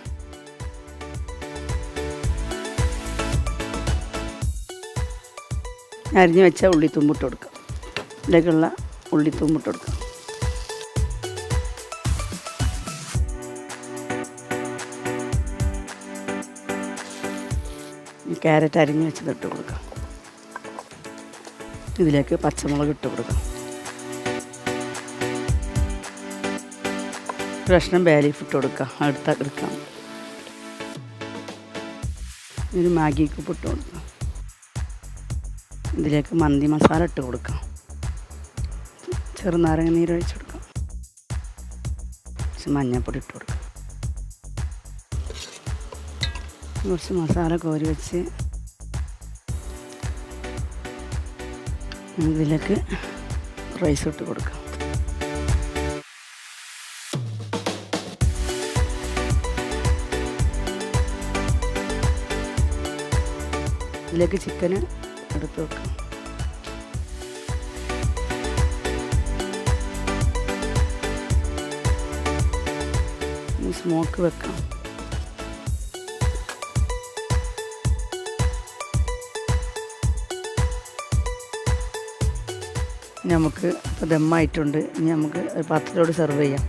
അരിഞ്ഞ് വെച്ച ഉള്ളിത്തുമ്പിട്ട് കൊടുക്കാം. ഇതിലേക്കുള്ള ഉള്ളിത്തുമ്പിട്ട് കൊടുക്കാം. ക്യാരറ്റ് അരിഞ്ഞ് വെച്ചത് ഇട്ട് കൊടുക്കാം. ഇതിലേക്ക് പച്ചമുളക് ഇട്ട് കൊടുക്കാം. കഷ്ണം ബേ ലീഫ് ഇട്ട് കൊടുക്കാം. എടുക്കാം. ഒരു മാഗി ക്യൂബ് ഇട്ട് കൊടുക്കാം. ഇതിലേക്ക് മന്തി മസാല ഇട്ട് കൊടുക്കാം. ചെറുനാരങ്ങ നീര് ഒഴിച്ച് കൊടുക്കാം. കുറച്ച് മഞ്ഞൾപ്പൊടി ഇട്ട് കൊടുക്കാം. കുറച്ച് മസാല കോരി വെച്ച് ഇതിലേക്ക് റൈസ് ഇട്ട് കൊടുക്കാം. ഇതിലേക്ക് ചിക്കന് എടുത്ത് വെക്കാം. സ്മോക്ക് വെക്കാം. നമുക്ക് ഇപ്പോൾ ദമ്മായിട്ടുണ്ട്. ഇനി നമുക്ക് ഒരു പാത്രത്തോട് സെർവ് ചെയ്യാം.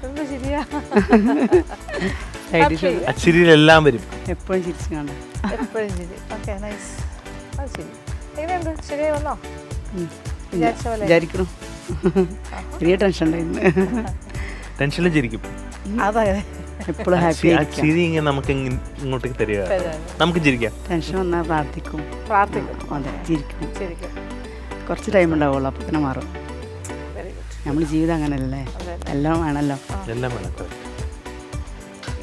എന്ത് ശരിയാ സൈഡ് ഡിഷ് അച്ചിരിയിലെല്ലാം വരും. എപ്പോഴും ചിരിച്ച് കാണാം. എപ്പോഴും ശരി. Okay, nice. അത് ശരി. എങ്ങനെയുണ്ട്? ശരിയായി വന്നോ? വിചാരിച്ച പോലെ? വിചാരിക്കണം. ചെറിയ ടെൻഷൻ ഉണ്ടായിരുന്നു. ടെൻഷനിൽ ചിരിക്കും. അതെ, എപ്പോഴും ഹാപ്പി ആ ആയിരിക്കാം. ചിരി ഇങ്ങനെ നമുക്ക് ഇങ്ങോട്ടേക്ക് തരിക. നമുക്ക് ചിരിക്കാം. ടെൻഷൻ വന്നാൽ പ്രാർത്ഥിക്കും. അതെ, ചിരിക്കും. ശരിക്കും കുറച്ച് ടൈം ഉണ്ടാവുള്ളൂ, അപ്പോൾ തന്നെ മാറും. Very good. നമ്മൾ ജീവിതം അങ്ങനെയല്ലേ, എല്ലാം വേണമല്ലോ. എല്ലാം വേണം. correct.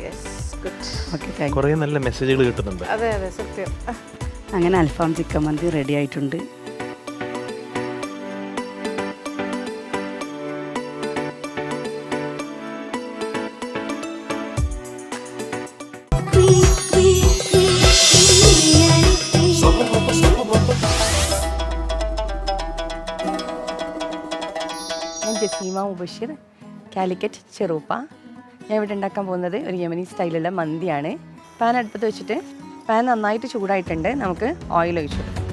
Yes, good. Okay, thank U. കുറേ നല്ല മെസ്സേജുകൾ കിട്ടുന്നുണ്ട്. അതെ അതെ, സത്യം. അങ്ങനെ അൽഫാം ചിക്കൻ മന്തി റെഡി ആയിട്ടുണ്ട്. ഞാൻ ജസീമ മുബഷിർ, കാലിക്കറ്റ് ചെറുപ്പ. ഞാൻ ഇവിടെ ഉണ്ടാക്കാൻ പോകുന്നത് ഒരു യമനി സ്റ്റൈലുള്ള മന്തിയാണ്. പാൻ അടുപ്പത്ത് വെച്ചിട്ട് പാൻ നന്നായിട്ട് ചൂടായിട്ടുണ്ട്. നമുക്ക് ഓയിൽ ഒഴിച്ചു കൊടുക്കാം.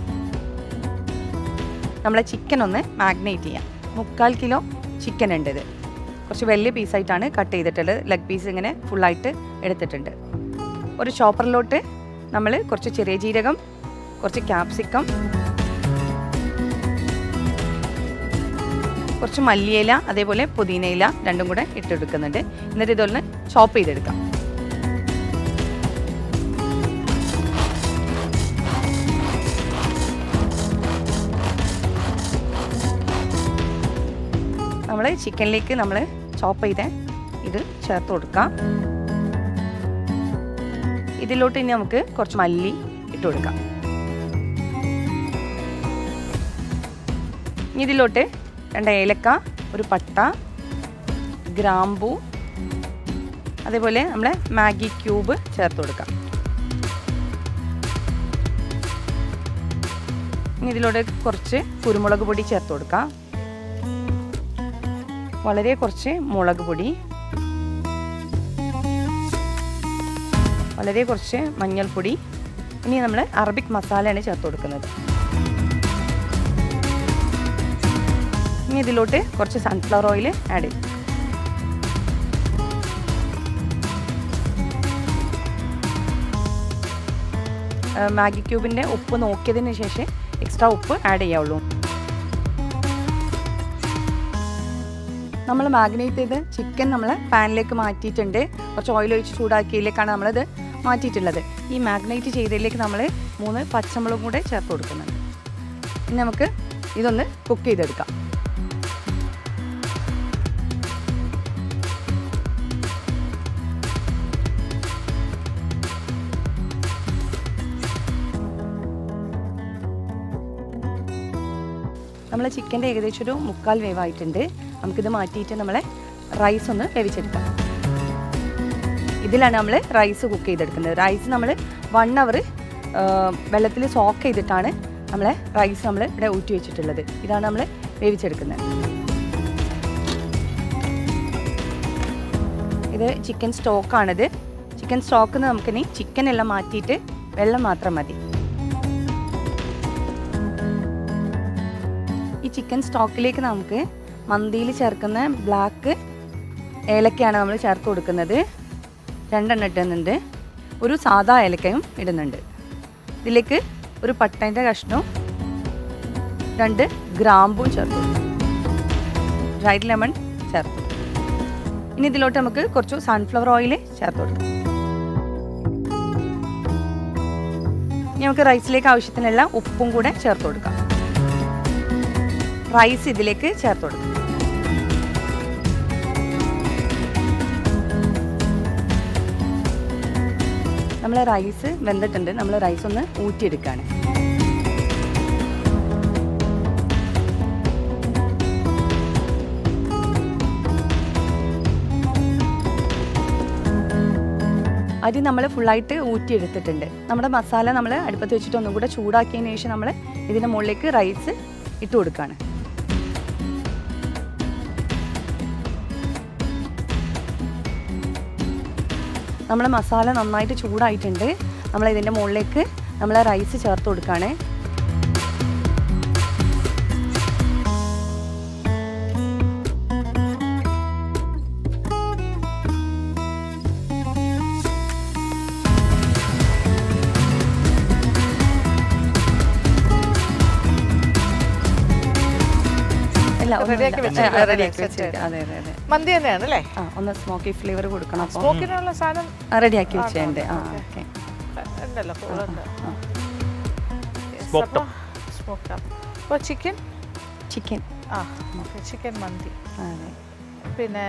നമ്മളെ ചിക്കൻ ഒന്ന് മാഗ്നേറ്റ് ചെയ്യാം. 3/4 കിലോ ചിക്കൻ ഉണ്ട്. ഇത് കുറച്ച് വലിയ പീസായിട്ടാണ് കട്ട് ചെയ്തിട്ടുള്ളത്. ലെഗ് പീസ് ഇങ്ങനെ ഫുള്ളായിട്ട് എടുത്തിട്ടുണ്ട്. ഒരു ചോപ്പറിലോട്ട് നമ്മൾ കുറച്ച് ചെറിയ ജീരകം, കുറച്ച് ക്യാപ്സിക്കം, കുറച്ച് മല്ലിയില, അതേപോലെ പുതിനയില രണ്ടും കൂടെ ഇട്ടെടുക്കുന്നുണ്ട്. എന്നിട്ട് ഇതൊന്ന് ചോപ്പ് ചെയ്തെടുക്കാം. നമ്മൾ ചിക്കനിലേക്ക് നമ്മൾ ചോപ്പ് ചെയ്ത് ഇത് ചേർത്ത് കൊടുക്കാം. ഇതിലോട്ട് ഇനി നമുക്ക് കുറച്ച് മല്ലി ഇട്ട് കൊടുക്കാം. ഇനി ഇതിലോട്ട് 2 ഏലക്ക, ഒരു പട്ട, ഗ്രാമ്പൂ, അതേപോലെ നമ്മളെ മാഗി ക്യൂബ് ചേർത്ത് കൊടുക്കാം. ഇനി ഇതിലോട്ട് കുറച്ച് കുരുമുളക് പൊടി ചേർത്ത് കൊടുക്കാം. വളരെ കുറച്ച് മുളക് പൊടി, വളരെ കുറച്ച് മഞ്ഞൾപ്പൊടി. ഇനി നമ്മൾ അറബിക് മസാലയാണ് ചേർത്ത് കൊടുക്കുന്നത്. ഇനി ഇതിലോട്ട് കുറച്ച് സൺഫ്ലവർ ഓയിൽ ആഡ് ചെയ്യും. മാഗി ക്യൂബിൻ്റെ ഉപ്പ് നോക്കിയതിന് ശേഷം എക്സ്ട്രാ ഉപ്പ് ആഡ് ചെയ്യാവുള്ളൂ. നമ്മൾ മാഗ്നേറ്റ് ചെയ്ത് ചിക്കൻ നമ്മൾ പാനിലേക്ക് മാറ്റിയിട്ടുണ്ട്. കുറച്ച് ഓയിൽ ഒഴിച്ച് ചൂടാക്കിയതിലേക്കാണ് നമ്മളിത് മാറ്റിയിട്ടുള്ളത്. ഈ മാഗ്നേറ്റ് ചെയ്തതിലേക്ക് നമ്മൾ 3 പച്ചമുളകും കൂടെ ചേർത്ത് കൊടുക്കുന്നുണ്ട്. ഇനി നമുക്ക് ഇതൊന്ന് കുക്ക് ചെയ്തെടുക്കാം. നമ്മൾ ചിക്കൻ്റെ ഏകദേശം ഒരു 3/4 വേവായിട്ടുണ്ട്. നമുക്കിത് മാറ്റിയിട്ട് നമ്മളെ റൈസ് ഒന്ന് വേവിച്ചെടുക്കാം. ഇതിലാണ് നമ്മൾ റൈസ് കുക്ക് ചെയ്തെടുക്കുന്നത്. റൈസ് നമ്മൾ 1 അവർ വെള്ളത്തിൽ സോക്ക് ചെയ്തിട്ടാണ് നമ്മളെ റൈസ് നമ്മൾ ഇവിടെ ഊറ്റി വെച്ചിട്ടുള്ളത്. ഇതാണ് നമ്മൾ വേവിച്ചെടുക്കുന്നത്. ഇത് ചിക്കൻ സ്റ്റോക്കാണിത്. ചിക്കൻ സ്റ്റോക്കിൽ നിന്ന് നമുക്കിനി ചിക്കൻ എല്ലാം മാറ്റിയിട്ട് വെള്ളം മാത്രം മതി. ഈ ചിക്കൻ സ്റ്റോക്കിലേക്ക് നമുക്ക് മന്തിയിൽ ചേർക്കുന്ന ബ്ലാക്ക് ഏലക്കയാണ് നമ്മൾ ചേർത്ത് കൊടുക്കുന്നത്. 2 എണ്ണം ഇടുന്നുണ്ട്. ഒരു സാദാ ഏലക്കയും ഇടുന്നുണ്ട്. ഇതിലേക്ക് ഒരു പട്ടേൻ്റെ കഷ്ണവും 2 ഗ്രാമ്പും ചേർത്ത് കൊടുക്കും. ഡ്രൈഡ് ലെമൺ ചേർത്ത്. ഇനി ഇതിലോട്ട് നമുക്ക് കുറച്ച് സൺഫ്ലവർ ഓയിൽ ചേർത്ത് കൊടുക്കാം. ഇനി നമുക്ക് റൈസിലേക്ക് ആവശ്യത്തിനുള്ള ഉപ്പും കൂടെ ചേർത്ത് കൊടുക്കാം. റൈസ് ഇതിലേക്ക് ചേർത്ത് കൊടുക്കാം. നമ്മൾ റൈസ് വെന്തിട്ടുണ്ട്. നമ്മൾ റൈസ് ഒന്ന് ഊറ്റിയെടുക്കുകയാണ്. അരി നമ്മൾ ഫുള്ളായിട്ട് ഊറ്റിയെടുത്തിട്ടുണ്ട്. നമ്മുടെ മസാല നമ്മൾ അടുപ്പത്ത് വെച്ചിട്ട് ഒന്നും കൂടെ ചൂടാക്കിയതിന് ശേഷം നമ്മൾ ഇതിൻ്റെ മുകളിലേക്ക് റൈസ് ഇട്ട് കൊടുക്കുകയാണ്. നമ്മളെ മസാല നന്നായിട്ട് ചൂടായിട്ടുണ്ട്. നമ്മൾ ഇതിൻ്റെ മുകളിലേക്ക് നമ്മൾ റൈസ് ചേർത്ത് കൊടുക്കുകയാണ്. റെഡിയാക്കി വെച്ചിരിക്കുക. അതെ അതെ അതെ. മന്തി തന്നെയാണ് അല്ലേ? ഒന്ന് സ്മോക്കി ഫ്ലേവർ കൊടുക്കണം. അപ്പോൾ സ്മോക്കിനുള്ള സാധനം റെഡിയാക്കി വെച്ചിട്ടുണ്ട്. ഓക്കെ ഉണ്ടല്ലോ, സ്മോക്ക് അപ്പ്. അപ്പോൾ ചിക്കൻ ചിക്കൻ മന്തി. അതെ. പിന്നെ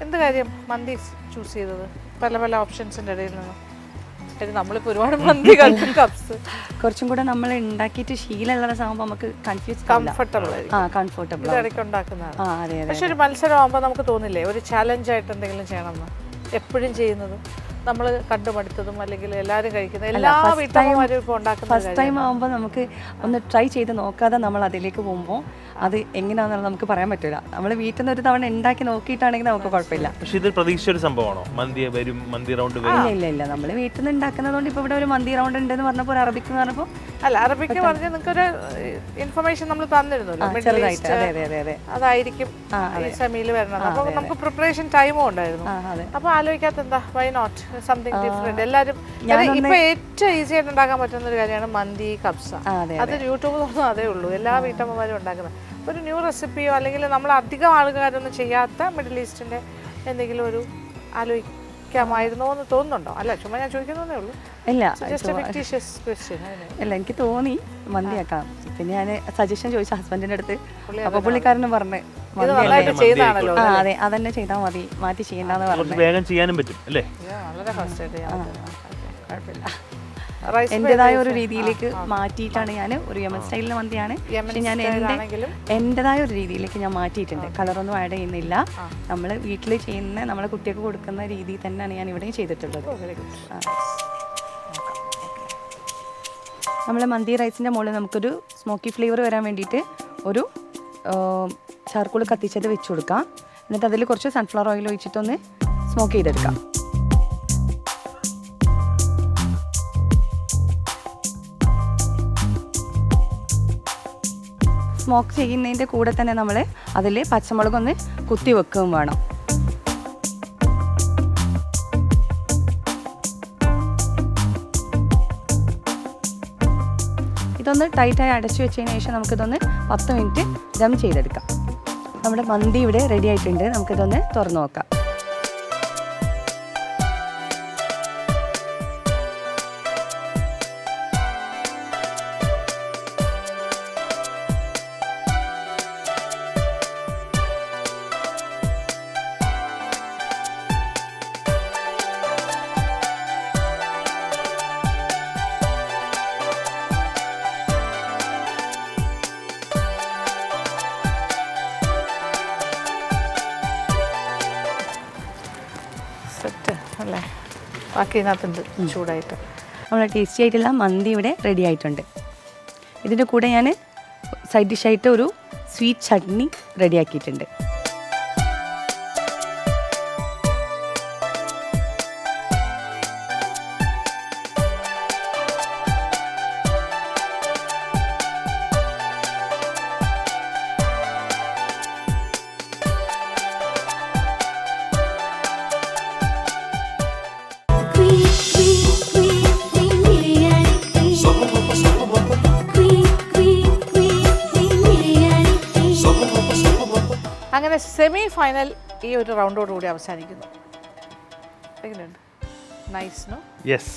എന്ത് കാര്യം മന്തി ചൂസ് ചെയ്തത്? പല പല ഓപ്ഷൻസിൻ്റെ ഇടയിൽ നിന്നും നമ്മളിപ്പോൾ ഒരുപാട് മന്തി കഴിക്കും. കപ്സ് കുറച്ചും കൂടെ നമ്മൾ ഉണ്ടാക്കിയിട്ട് ശീലമുള്ള സാധനം നമുക്ക് കൺഫ്യൂസ് കംഫർട്ടബിൾ കംഫർട്ടബിൾ ഇടയ്ക്ക് ഉണ്ടാക്കുന്നതാണ്. അതെ അതെ. പക്ഷെ ഒരു മത്സരം ആകുമ്പോൾ നമുക്ക് തോന്നില്ലേ ഒരു ചാലഞ്ചായിട്ട് എന്തെങ്കിലും ചെയ്യണമെന്ന്? എപ്പോഴും ചെയ്യുന്നതും നമ്മൾ കണ്ടുമടുത്തതും അല്ലെങ്കിൽ എല്ലാവരും കഴിക്കുന്നത് എല്ലാ വീട്ടമ്മമാരും ഇപ്പോൾ ഉണ്ടാക്കുന്ന ഫസ്റ്റ് ടൈം ആകുമ്പോൾ നമുക്ക് ഒന്ന് ട്രൈ ചെയ്ത് നോക്കാതെ നമ്മൾ അതിലേക്ക് പോകുമ്പോൾ അത് എങ്ങനെയാണെന്നുള്ളത് നമുക്ക് പറയാൻ പറ്റില്ല. നമ്മൾ വീട്ടിൽ നിന്ന് ഒരു തവണ ഉണ്ടാക്കി നോക്കിയിട്ടാണെങ്കിൽ നമുക്ക് കുഴപ്പമില്ല. പക്ഷേ ഇത് പ്രതീക്ഷിച്ച ഒരു സംഭവമാണോ? മന്തി വരും, മന്തി റൗണ്ട് വരും? ഇല്ല നമ്മൾ വീട്ടിൽ നിന്ന് ഉണ്ടാക്കുന്നതുകൊണ്ട് ഇപ്പോൾ ഇവിടെ ഒരു മന്തി റൗണ്ട് ഉണ്ടെന്ന് പറഞ്ഞപ്പോൾ അറബിക്ക് എന്ന് പറഞ്ഞപ്പോൾ അല്ല, അറബിക്ക് പറഞ്ഞ് നിങ്ങൾക്കൊരു ഇൻഫർമേഷൻ നമ്മൾ തന്നിരുന്നല്ലോ, ചെറുതായിട്ട്. അതെ അതെ അതെ അതെ. അതായിരിക്കും ഈ സമീൽ വരണം. അപ്പോൾ നമുക്ക് പ്രിപ്പറേഷൻ ടൈമും ഉണ്ടായിരുന്നു. അപ്പോൾ ആലോചിക്കാത്ത എന്താ, വൈ നോട്ട് സംതിങ് ഡിഫറെന്റ്. എല്ലാവരും ഇപ്പൊ ഏറ്റവും ഈസി ആയിട്ട് ഉണ്ടാക്കാൻ പറ്റുന്ന ഒരു കാര്യമാണ് മന്തി കബ്സ. അത് യൂട്യൂബ് തുറന്നു അതേ ഉള്ളൂ, എല്ലാ വീട്ടമ്മമാരും ഉണ്ടാക്കുന്നത്. ഒരു ന്യൂ റെസിപ്പിയോ അല്ലെങ്കിൽ നമ്മൾ അധികം ആൾക്കാരൊന്നും ചെയ്യാത്ത മിഡിൽ ഈസ്റ്റിന്റെ എന്തെങ്കിലും ഒരു ആലോചിക്കാമായിരുന്നോ എന്ന് തോന്നുന്നുണ്ടോ? അല്ല, ചുമ്മാ ഞാൻ ചോദിക്കുന്നതേ ഉള്ളൂ. ഇല്ല, എനിക്ക് തോന്നി മന്തിയാക്കാം. പിന്നെ ഞാൻ സജഷൻ ചോദിച്ചു ഹസ്ബൻഡിന്റെ അടുത്ത്. അപ്പൊ പുള്ളിക്കാരനും പറഞ്ഞു അതെ അതന്നെ ചെയ്താൽ മതി, മാറ്റി ചെയ്യണ്ടെന്ന് പറഞ്ഞു. വേഗം ചെയ്യാനും പറ്റും അല്ലേ? എൻ്റെതായ ഒരു രീതിയിലേക്ക് മാറ്റിയിട്ടാണ് ഞാൻ. ഒരു യമൻ സ്റ്റൈലിലെ മന്തിയാണ്, പക്ഷെ ഞാൻ എൻ്റെതായ ഒരു രീതിയിലേക്ക് ഞാൻ മാറ്റിയിട്ടുണ്ട്. കളറൊന്നും ആഡ് ചെയ്യുന്നില്ല. നമ്മൾ വീട്ടിൽ ചെയ്യുന്ന നമ്മളെ കുട്ടികൾക്ക് കൊടുക്കുന്ന രീതിയിൽ തന്നെയാണ് ഞാൻ ഇവിടെയും ചെയ്തിട്ടുള്ളത്. നമ്മൾ മന്തി റൈസിൻ്റെ മുകളിൽ നമുക്കൊരു സ്മോക്കി ഫ്ലേവർ വരാൻ വേണ്ടിയിട്ട് ഒരു ചാർക്കോൾ കത്തിച്ചത് വെച്ച് കൊടുക്കാം. എന്നിട്ട് അതിൽ കുറച്ച് സൺഫ്ലവർ ഓയിൽ ഒഴിച്ചിട്ടൊന്ന് സ്മോക്ക് ചെയ്തെടുക്കാം. സ്മോക്ക് ചെയ്യുന്നതിൻ്റെ കൂടെ തന്നെ നമ്മൾ അതിൽ പച്ചമുളകൊന്ന് കുത്തി വെക്കുകയും വേണം. ഇതൊന്ന് ടൈറ്റായി അടച്ചു വെച്ചതിന് ശേഷം നമുക്കിതൊന്ന് 10 മിനിറ്റ് ദം ചെയ്തെടുക്കാം. നമ്മുടെ മന്തി ഇവിടെ റെഡി ആയിട്ടുണ്ട്. നമുക്കിതൊന്ന് തുറന്നു നോക്കാം. അല്ലേ? ബാക്കി ഇതിനകത്തുണ്ട് ചൂടായിട്ട്. നമ്മളെ ടേസ്റ്റി ആയിട്ടുള്ള മന്തി ഇവിടെ റെഡി ആയിട്ടുണ്ട്. ഇതിൻ്റെ കൂടെ ഞാൻ സൈഡ് ഡിഷായിട്ട് ഒരു സ്വീറ്റ് ചട്നി റെഡിയാക്കിയിട്ടുണ്ട്. സെമി ഫൈനൽ ഈ ഒരു റൗണ്ടോടുകൂടി അവസാനിക്കുന്നു. എങ്ങനെയുണ്ട്? Nice no? യെസ്.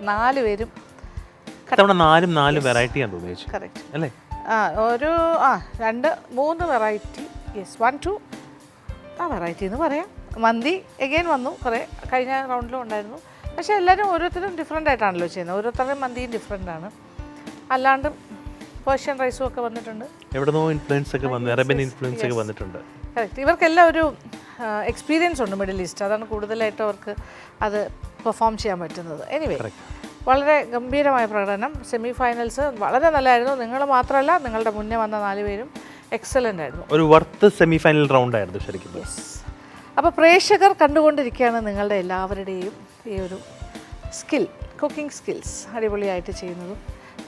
4 പേരും ഇത്തവണ 4 വെറൈറ്റി ആണ് തോന്നി ചേച്ചി കറക്റ്റ് അല്ലേ? ഒരു 2-3 വെറൈറ്റി. യെസ്, 1-2 വെറൈറ്റി എന്ന് പറയാം. മന്തി എഗെയിൻ വന്നു, കുറേ കഴിഞ്ഞ റൗണ്ടിലും ഉണ്ടായിരുന്നു. പക്ഷേ എല്ലാവരും ഓരോരുത്തരും ഡിഫറെൻ്റ് ആയിട്ടാണല്ലോ ചെയ്യുന്നത്. ഓരോരുത്തരുടെയും മന്തിയും ഡിഫറെൻ്റ് ആണ്. അല്ലാണ്ട് പേർഷ്യൻ റൈസും ഒക്കെ വന്നിട്ടുണ്ട്. എവിടെന്നോ ഇൻഫ്ലുവൻസ് ഒക്കെ വന്നു, അറേബ്യൻ ഇൻഫ്ലുവൻസ് ഒക്കെ വന്നിട്ടുണ്ട്. കറക്റ്റ്. ഇവർക്കെല്ലാം ഒരു എക്സ്പീരിയൻസ് ഉണ്ട് മിഡിൽ ഈസ്റ്റ്. അതാണ് കൂടുതലായിട്ട് അവർക്ക് അത് പെർഫോം ചെയ്യാൻ പറ്റുന്നത്. എനിവേ, വളരെ ഗംഭീരമായ പ്രകടനം. സെമി ഫൈനൽസ് വളരെ നല്ലതായിരുന്നു. നിങ്ങൾ മാത്രമല്ല, നിങ്ങളുടെ മുന്നേ വന്ന 4 പേരും എക്സലൻ്റ് ആയിരുന്നു. ഒരു വർത്ത് സെമി ഫൈനൽ റൗണ്ട് ആയിരുന്നു ശരിക്കും. യെസ്. അപ്പോൾ പ്രേക്ഷകർ കണ്ടുകൊണ്ടിരിക്കുകയാണ് നിങ്ങളുടെ എല്ലാവരുടെയും ഈ ഒരു കുക്കിംഗ് സ്കിൽസ് അടിപൊളിയായിട്ട് ചെയ്യുന്നതും.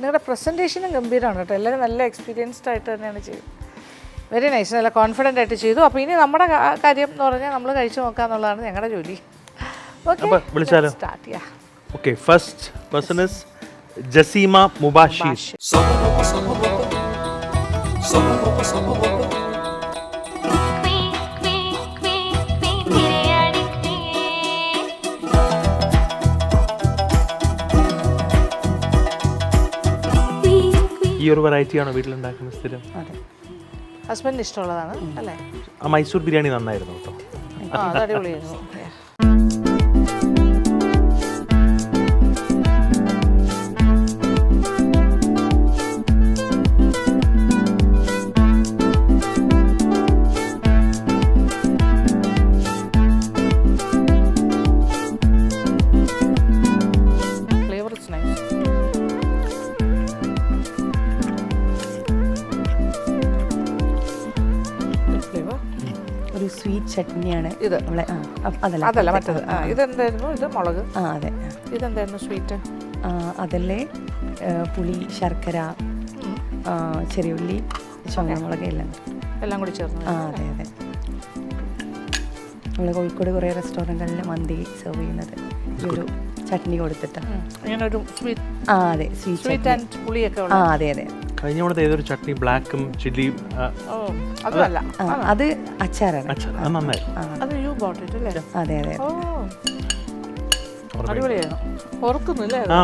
നിങ്ങളുടെ പ്രസൻറ്റേഷനും ഗംഭീരമാണ് കേട്ടോ. എല്ലാവരും നല്ല എക്സ്പീരിയൻസ്ഡ് ആയിട്ട് തന്നെയാണ് ചെയ്യുന്നത്. Very nice. നല്ല കോൺഫിഡൻ്റ് ആയിട്ട് ചെയ്തു. അപ്പോൾ ഇനി നമ്മുടെ കാര്യം എന്ന് പറഞ്ഞാൽ നമ്മൾ കഴിച്ചു നോക്കുക എന്നുള്ളതാണ് ഞങ്ങളുടെ ജോലി. അപ്പോൾ വിളിച്ചാലോ? സ്റ്റാർട്ട് ചെയ്യാം. Okay, first person is Jaseema Mubashir. ഈ ഒരു വെറൈറ്റിയാണോ വീട്ടിലുണ്ടാക്കുന്ന സ്ഥിരം? അതെ, ഹസ്ബൻഡിന് ഇഷ്ടമുള്ളതാണ് അല്ലേ? ആ മൈസൂർ ബിരിയാണി നന്നായിരുന്നു കേട്ടോ. അത് അടിപൊളിയായിരുന്നു. Flavour it's nice. ഒരു സ്വീറ്റ് ചട്നിയാണ് ഇത് നമ്മളെ അതല്ല മറ്റേത്. ഇതെന്തായിരുന്നു? ഇത് മുളക്. അതെ. ഇതെന്തായിരുന്നു സ്വീറ്റ്? അതല്ലേ പുളി, ശർക്കര, ചെറിയുള്ളി, ചുവന്നമുളക് എല്ലാം കൂടി ചേർന്ന്. അതെ അതെ. നമ്മൾ കോഴിക്കോട് കുറേ റെസ്റ്റോറൻറ്റുകളിൽ മന്തി സെർവ് ചെയ്യുന്നത് ഈ ഒരു ചട്നി കൊടുത്തിട്ടാണ്. ഇങ്ങനെ ഒരു സ്വീറ്റ്. അതെ, സ്വീറ്റ് ആൻഡ് പുളിയൊക്കെ. അതെ അതെ. കഴിഞ്ഞ തവണത്തെ ഏതൊരു ചട്നി ബ്ലാക്കും ചില്ലിയും അതല്ല, അത് അച്ചാറാണ്. അത് നന്നായി. അത് യു ബോട്ട് ഇറ്റ് അല്ലേ? അതെ അതെ. ഓ, അടിപൊളിയായിരുന്നു. ഓർക്കുന്നില്ലേ? ആ,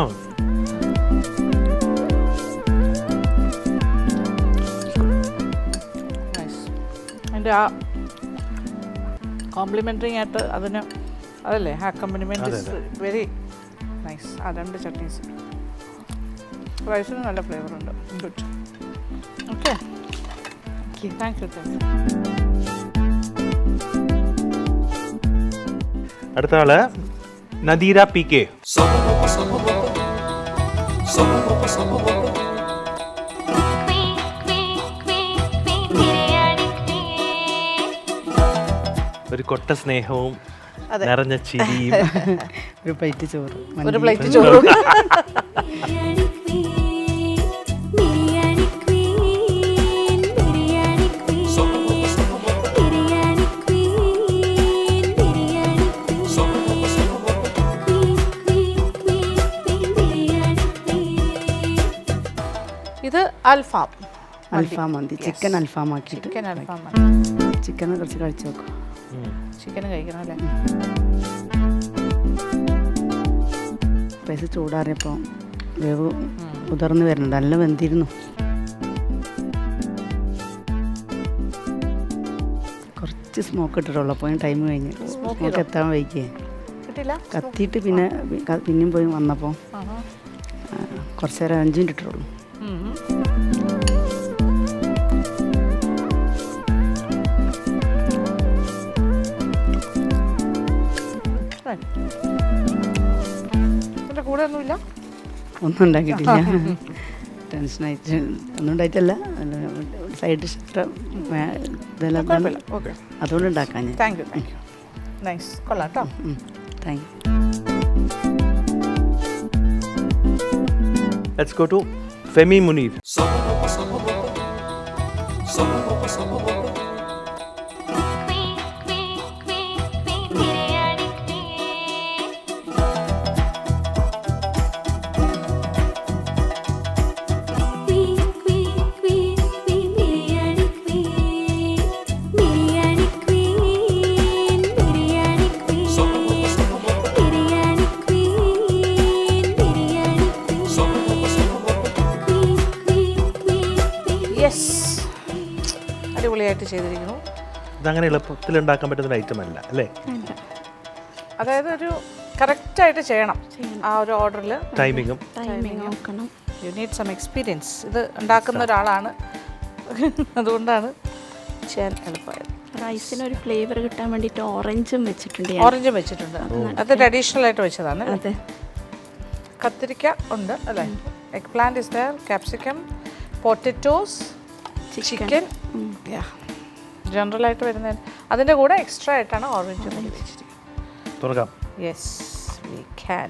അതിൻ്റെ ആ കോംപ്ലിമെൻ്ററി ആയിട്ട് അതിന് അതല്ലേ അക്കമ്പനിമെൻറ്റ് വെരി നൈസ്. ആ 2 ചട്നീസ്. റൈസിന് നല്ല ഫ്ലേവറുണ്ട്. ഗുഡ്. Okay, thank U. അടുത്ത ആള് നദീര PK. ഒരു കൊട്ട സ്നേഹവും നിറഞ്ഞ ചിരിയും. ഒരു പ്ലേറ്റ് ചോറ്. ഒരു പ്ലേറ്റ് ചോറ്. ഇത് അൽഫാം മന്തി. ചിക്കൻ അൽഫാം ആക്കിയിട്ട്. ചിക്കൻ അൽഫാം മന്തി. ചിക്കൻ കുറച്ച് കഴിച്ചു നോക്കും. ചിക്കൻ കഴിക്കണം അല്ലേ? റൈസ് ചൂടാറിയപ്പോൾ വേവ് ഉതിർന്ന് വരുന്നുണ്ട്. നല്ല വെന്തിരുന്നു. കുറച്ച് സ്മോക്ക് ഇട്ടിട്ടുള്ളൂ. അപ്പോൾ ടൈം കഴിഞ്ഞ് സ്മോക്ക് എത്താൻ വൈകിയേ കിട്ടില്ല. കത്തിയിട്ട് പിന്നെയും പോയി വന്നപ്പോൾ കുറച്ച് നേരം 5 മിനിറ്റ് ഇട്ടിട്ടുള്ളൂ. കൂടെ ഒന്നുമില്ല, ഒന്നും ഉണ്ടാക്കിയിട്ടില്ല. ടെൻഷനായിട്ട് ഒന്നും ഉണ്ടായിട്ടല്ല. സൈഡ് ഡിഷ് ഇതെല്ലാം അതുകൊണ്ട് ഉണ്ടാക്കാൻ. Thank you. നൈസ്, കൊള്ളാം കേട്ടോ. Thank you. Let's go to Femi Munir. ചെയ്തിരിക്കുന്നു. ഇതങ്ങനെ എളുപ്പത്തിൽ ഉണ്ടാക്കാൻ പറ്റുന്ന ഐറ്റം അല്ല അല്ലേ? അതായത് ഒരു കറക്റ്റായിട്ട് ചെയ്യണം ആ ഒരു ഓർഡറിൽ. ടൈമിങ്ങും നോക്കണം. You need some experience. ഇത് ഉണ്ടാക്കുന്ന ഒരാളാണ്, അതുകൊണ്ടാണ് ചെയ്യാൻ എളുപ്പമായത്. റൈസിനൊരു ഫ്ലേവർ കിട്ടാൻ വേണ്ടിയിട്ട് ഓറഞ്ചും വെച്ചിട്ടുണ്ട്. ഓറഞ്ചും വെച്ചിട്ടുണ്ട്, അത് ട്രഡീഷണൽ ആയിട്ട് വെച്ചതാണ്. അതെ. കത്തിരിക്ക ഉണ്ട് അല്ലേ? Eggplant is there, capsicum, potatoes, chicken. ജനറലായിട്ട് വരുന്ന അതിൻ്റെ കൂടെ എക്സ്ട്രാ ആയിട്ടാണ് ഓറഞ്ച് വെച്ചിരിക്കുന്നത്. തുറക്കാം. Yes, we can.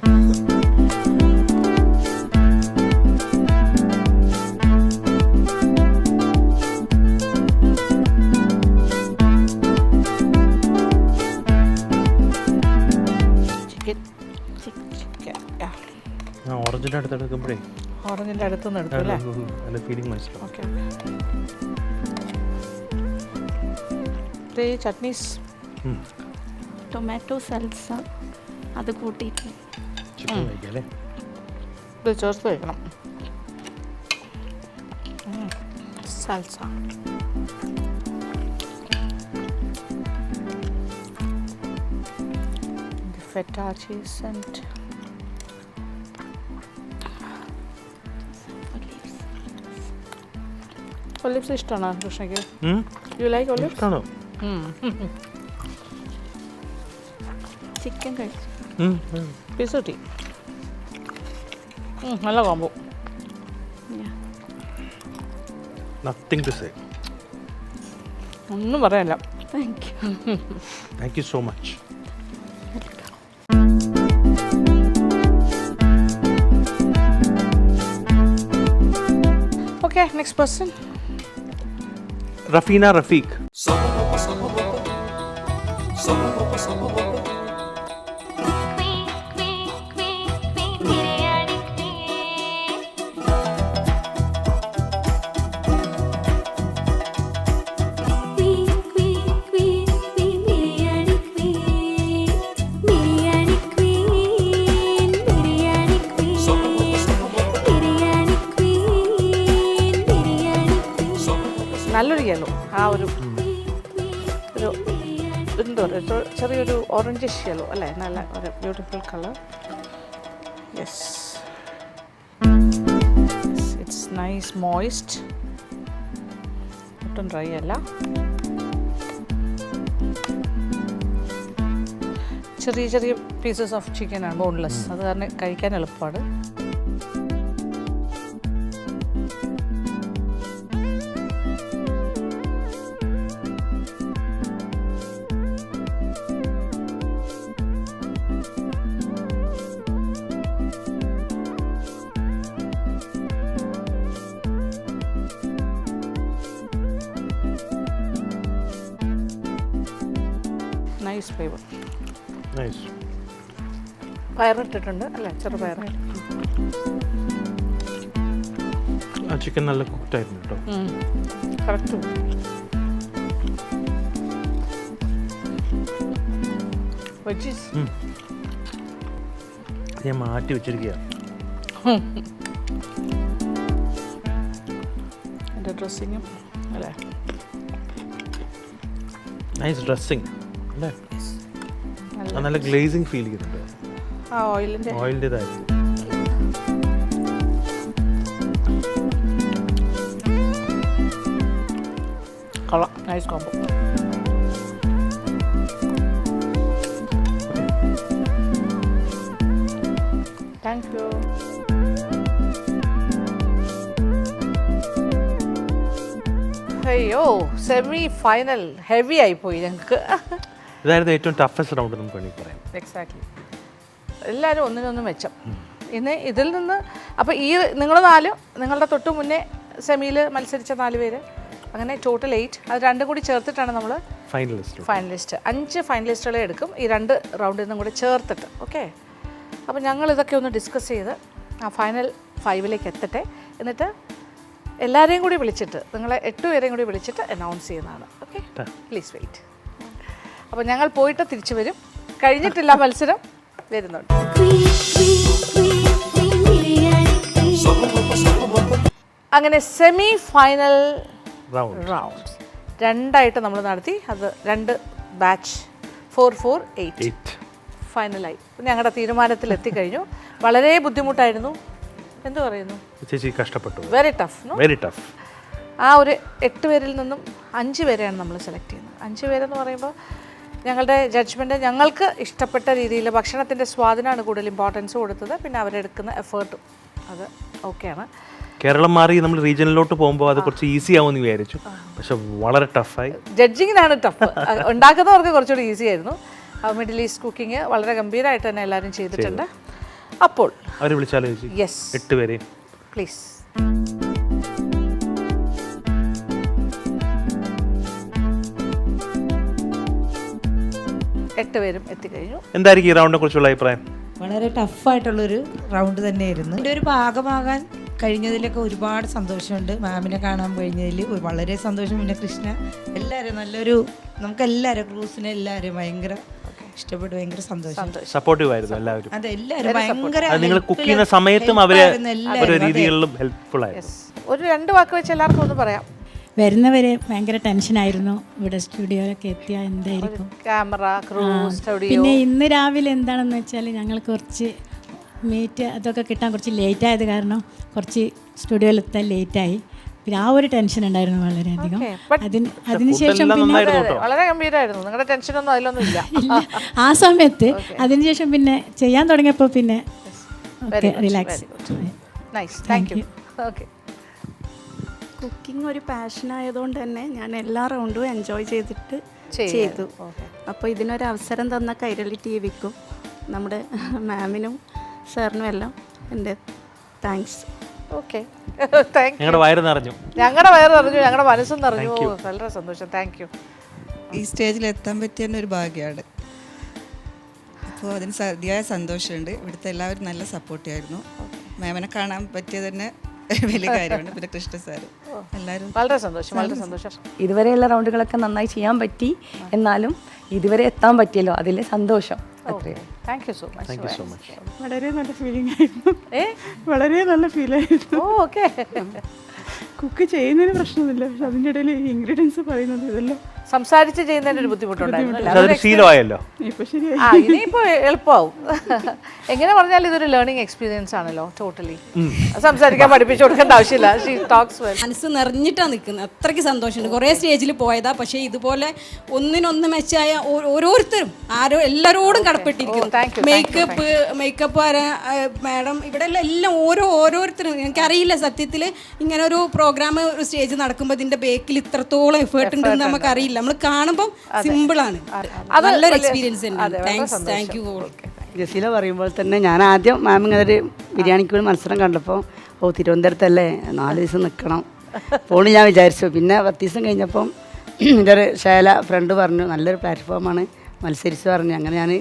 ഓറഞ്ചിൻ്റെ അടുത്ത് എടുക്കുമ്പോഴേ ഓറഞ്ചിൻ്റെ അടുത്തുനിന്ന് എടുത്തു അല്ലേ? അതിൻ്റെ ഫീലിംഗ് മനസ്സിലാവും. ഓക്കെ. ചട്നീസ്, ടൊമാറ്റോ സൽസ അത് കൂട്ടിയിട്ട് ചിക്കൻ കഴിക്കാം അല്ലേ? ഇത് ചേർത്ത് വയ്ക്കണം. Salsa. Feta cheese and olives ഇഷ്ടമാണോ കൃഷ്ണയ്ക്ക്? You like olives? ഇഷ്ടമാണോ? ചിക്കൻ കഴിച്ചു. പീസ് കിട്ടി. നല്ല കോമ്പോ. Nothing to say. ഒന്നും പറയാനില്ല. Thank you. Thank you so much. Okay, next person. Rafeena Rafeeq. നല്ലൊരു യെല്ലോ, ആ ഒരു എന്താ പറയുക, ചെറിയൊരു ഓറഞ്ചിഷ് യെല്ലോ അല്ലേ? നല്ല ഒരു beautiful colour. Yes, it's nice moist, ഒട്ടും ഡ്രൈ അല്ല. ചെറിയ ചെറിയ പീസസ് ഓഫ് ചിക്കനാണ്, ബോൺലെസ്, അത് കാരണം കഴിക്കാൻ എളുപ്പമാണ്. Nice flavour. നൈസ്. പയറിട്ടിട്ടുണ്ട് അല്ലേ? ചെറുപയർ. ആ ചിക്കൻ നല്ല കുക്ക്ഡ് ആയിരുന്നു കേട്ടോ. കറക്റ്റ്. വെജീസ് ഞാൻ മാറ്റി വെച്ചിരിക്കുക. എൻ്റെ ഡ്രസ്സിങ്ങും അല്ലേ? നൈസ് ഡ്രസ്സിങ് അല്ലേ? നല്ല ഗ്ലേസിങ് ഫീൽ ചെയ്യുന്നുണ്ട്. ആ ഓയിലിൻ്റെ ഓയിലിൻ്റെതായിരുന്നു. കൊള്ളാം, നൈസ് കോംബോ. Thank you. അയ്യോ, സെമി ഫൈനൽ ഹെവി ആയിപ്പോയി ഞങ്ങൾക്ക്. ഇതായിരുന്നു ഏറ്റവും ടഫസ്റ്റ് റൗണ്ട് നമുക്ക് വേണമെങ്കിൽ പറയാം. എക്സാക്ട്ലി. എല്ലാവരും ഒന്നിനൊന്നും മെച്ചം. ഇന്ന് ഇതിൽ നിന്ന് അപ്പോൾ ഈ നിങ്ങൾ നിങ്ങളുടെ തൊട്ട് മുന്നേ സെമിയിൽ മത്സരിച്ച 4 പേര്, അങ്ങനെ ടോട്ടൽ 8. അത് രണ്ടും കൂടി ചേർത്തിട്ടാണ് നമ്മൾ ഫൈനലിസ്റ്റ്. 5 ഫൈനലിസ്റ്റുകളെ എടുക്കും ഈ 2 റൗണ്ടിൽ നിന്നും കൂടി ചേർത്തിട്ട്. ഓക്കെ, അപ്പോൾ ഞങ്ങൾ ഇതൊക്കെ ഒന്ന് ഡിസ്കസ് ചെയ്ത് ആ ഫൈനൽ 5ലേക്ക് എത്തട്ടെ. എന്നിട്ട് എല്ലാവരെയും കൂടി വിളിച്ചിട്ട്, നിങ്ങളെ 8 പേരെയും കൂടി വിളിച്ചിട്ട് അനൗൺസ് ചെയ്യുന്നതാണ്. Okay, please wait. അപ്പോൾ ഞങ്ങൾ പോയിട്ട് തിരിച്ചു വരും. കഴിഞ്ഞിട്ടില്ല മത്സരം, വരുന്നുണ്ട്. അങ്ങനെ സെമി ഫൈനൽ റൗണ്ട്സ് രണ്ടായിട്ട് നമ്മൾ നടത്തി. അത് 2 ബാച്ച് 4, 4, 8 8 ഫൈനലായി. ഞങ്ങളുടെ തീരുമാനത്തിൽ എത്തിക്കഴിഞ്ഞു. വളരെ ബുദ്ധിമുട്ടായിരുന്നു. എന്തു പറയുന്നു? ചേച്ചി കഷ്ടപ്പെട്ടു. Very tough. Very tough. ആ ഒരു 8 പേരിൽ നിന്നും 5 പേരെയാണ് നമ്മൾ സെലക്ട് ചെയ്യുന്നത്. 5 പേരെന്ന് പറയുമ്പോൾ ഞങ്ങളുടെ ജഡ്ജ്മെൻറ്റ് ഞങ്ങൾക്ക് ഇഷ്ടപ്പെട്ട രീതിയിൽ ഭക്ഷണത്തിൻ്റെ സ്വാദിനാണ് കൂടുതൽ ഇമ്പോർട്ടൻസ് കൊടുത്തത്. പിന്നെ അവരെടുക്കുന്ന എഫേർട്ടും അത് ഓക്കെയാണ്. കേരളം മാറി നമ്മൾ റീജിയനിലോട്ട് പോകുമ്പോൾ അത് കുറച്ച് ഈസി ആവുമെന്ന് വിചാരിച്ചു. പക്ഷെ വളരെ ടഫായി. ജഡ്ജിങ്ങിനാണ് ടഫ്. ഉണ്ടാക്കുന്നവർക്ക് കുറച്ചുകൂടി ഈസി ആയിരുന്നു. മിഡിൽ ഈസ്റ്റ് കുക്കിംഗ് വളരെ ഗംഭീരമായിട്ട് തന്നെ എല്ലാവരും ചെയ്തിട്ടുണ്ട്. അപ്പോൾ അവരെ വിളിച്ചാലോ ചേച്ചി? യെസ് 8 പേരെയും പ്ലീസ്. 8 പേരും എത്തിക്കഴിഞ്ഞു. എന്തായിരിക്കും ഈ റൗണ്ടിനെ കുറിച്ചുള്ള അഭിപ്രായം? വളരെ ടഫായിട്ടുള്ളൊരു റൗണ്ട് തന്നെയായിരുന്നു. എൻ്റെ ഒരു ഭാഗമാകാൻ കഴിഞ്ഞതിലൊക്കെ ഒരുപാട് സന്തോഷമുണ്ട്. മാമിനെ കാണാൻ കഴിഞ്ഞതിൽ വളരെ സന്തോഷം. പിന്നെ കൃഷ്ണ എല്ലാവരും നല്ലൊരു നമുക്കെല്ലാവരും ക്രൂസിനെ എല്ലാവരും ഭയങ്കര ഇഷ്ടപ്പെട്ടു. ഭയങ്കര സന്തോഷം. സപ്പോർട്ടീവ് ആയിരുന്നു എല്ലാവരും. അതെ, എല്ലാവരും ഭയങ്കര നിങ്ങൾ കുക്ക് ചെയ്യുന്ന സമയത്തും അവര് ഓരോ രീതികളിലും ഹെൽപ്ഫുൾ ആയിരുന്നു. ഒരു 2 വാക്ക് വെച്ച് എല്ലാവർക്കും ഒന്ന് പറയാം. വരുന്നവരെ ഭയങ്കര ടെൻഷനായിരുന്നു. ഇവിടെ സ്റ്റുഡിയോയിലൊക്കെ എത്തിയാൽ എന്തായിരിക്കും, ക്യാമറ, ക്രൂ, സ്റ്റുഡിയോ. പിന്നെ ഇന്ന് രാവിലെ എന്താണെന്ന് വെച്ചാൽ ഞങ്ങൾ കുറച്ച് മീറ്റ് അതൊക്കെ കിട്ടാൻ കുറച്ച് ലേറ്റ് ആയത് കാരണം കുറച്ച് സ്റ്റുഡിയോയിലെത്താൻ ലേറ്റായി. പിന്നെ ആ ഒരു ടെൻഷൻ ഉണ്ടായിരുന്നു വളരെയധികം. അതിനുശേഷം പിന്നെ വളരെ ഗംഭീരമായിരുന്നു. നിങ്ങളുടെ ടെൻഷനൊന്നും അതിലൊന്നും ഇല്ല. ആ സമയത്ത് അതിനുശേഷം പിന്നെ ചെയ്യാൻ തുടങ്ങിയപ്പോൾ പിന്നെ relax. Nice, thank you. Okay. Cooking ഒരു പാഷനായതുകൊണ്ട് തന്നെ ഞാൻ എല്ലാ റൗണ്ടും എൻജോയ് ചെയ്തിട്ട് ചെയ്തു. അപ്പോൾ ഇതിനൊരു അവസരം തന്ന കൈരളി ടിവിക്കും നമ്മുടെ മാമിനും സാറിനും എല്ലാം എൻ്റെ താങ്ക്സ്. Okay, thank U. ഞങ്ങളുടെ വയറ് നിറഞ്ഞു. ഞങ്ങളുടെ വയറ് നിറഞ്ഞു, ഞങ്ങളുടെ മനസ്സും നിറഞ്ഞു. വളരെ സന്തോഷം. Thank U. ഈ സ്റ്റേജിൽ എത്താൻ പറ്റിയ തന്നെ ഒരു ഭാഗ്യമാണ്. അപ്പോൾ അതിന് അതിയായ സന്തോഷമുണ്ട്. ഇവിടുത്തെ എല്ലാവരും നല്ല സപ്പോർട്ടായിരുന്നു. മാമിനെ കാണാൻ പറ്റിയത് തന്നെ വലിയ കാര്യമാണ്. പിന്നെ കൃഷ്ണ സാറ് എല്ലാവരും വളരെ സന്തോഷം, വളരെ സന്തോഷം. ഇതുവരെയുള്ള റൗണ്ടുകളൊക്കെ നന്നായി ചെയ്യാൻ പറ്റി. എന്നാലും ഇതുവരെ എത്താൻ പറ്റിയല്ലോ, അതിലെ സന്തോഷം. Thank you so much. Thank you so much. വളരെ നല്ല ഫീലിംഗ് ആയിരുന്നു. വളരെ നല്ല ഫീലായിരുന്നു. ഓക്കെ. കുക്ക് ചെയ്യുന്നതിന് പ്രശ്നമൊന്നുമില്ല. പക്ഷെ അതിൻ്റെ ഇടയിൽ ഇൻഗ്രീഡിയൻസ് പറയുന്നത് ഇതെല്ലാം സംസാരിച്ച് ചെയ്യുന്നതിന് ഒരു ബുദ്ധിമുട്ടുണ്ടായിരുന്നു. അതൊരു ശീലമായല്ലോ. ഇപ്പൊ ശരിയായി. ഇനിയിപ്പോ എളുപ്പമാവും. എങ്ങനെ പറഞ്ഞാൽ ഇതൊരു ലേണിംഗ് എക്സ്പീരിയൻസ് ആണല്ലോ. ടോട്ടലി സംസാരിക്കാൻ പഠിപ്പിച്ചു കൊടുക്കേണ്ട ആവശ്യമില്ല. She talks well. മനസ്സ് നിറഞ്ഞിട്ടാണ് നിൽക്കുന്നത്. അത്രയ്ക്ക് സന്തോഷമുണ്ട്. കുറേ സ്റ്റേജിൽ പോയതാ, പക്ഷേ ഇതുപോലെ ഒന്നിനൊന്ന് മെച്ചായ ഓരോരുത്തരും എല്ലാവരോടും കടപ്പെട്ടിരിക്കുന്നു. മേക്കപ്പ് മാഡം ഇവിടെ എല്ലാം ഓരോരുത്തരും. എനിക്കറിയില്ല സത്യത്തിൽ ഇങ്ങനെ ഒരു പ്രോഗ്രാം ഒരു സ്റ്റേജ് നടക്കുമ്പോൾ ഇതിൻ്റെ ബേക്കിൽ ഇത്രത്തോളം എഫേർട്ട് ഉണ്ടെന്ന് നമുക്കറിയില്ല. നമ്മൾ കാണുമ്പോൾ സിമ്പിളാണ്. നല്ലൊരു എക്സ്പീരിയൻസ് ഉണ്ട്. Thank you all. ജസീല പറയുമ്പോൾ തന്നെ ഞാൻ ആദ്യം മാം ഇങ്ങനെ ഒരു ബിരിയാണിക്ക് മത്സരം കണ്ടപ്പോൾ തിരുവനന്തപുരത്തല്ലേ 4 ദിവസം നിൽക്കണം പോണ് ഞാൻ വിചാരിച്ചു. പിന്നെ 10 ദിവസം കഴിഞ്ഞപ്പം എൻ്റെ ഒരു ശൈല ഫ്രണ്ട് പറഞ്ഞു നല്ലൊരു പ്ലാറ്റ്ഫോമാണ്, മത്സരിച്ചു പറഞ്ഞു. അങ്ങനെ ഞാൻ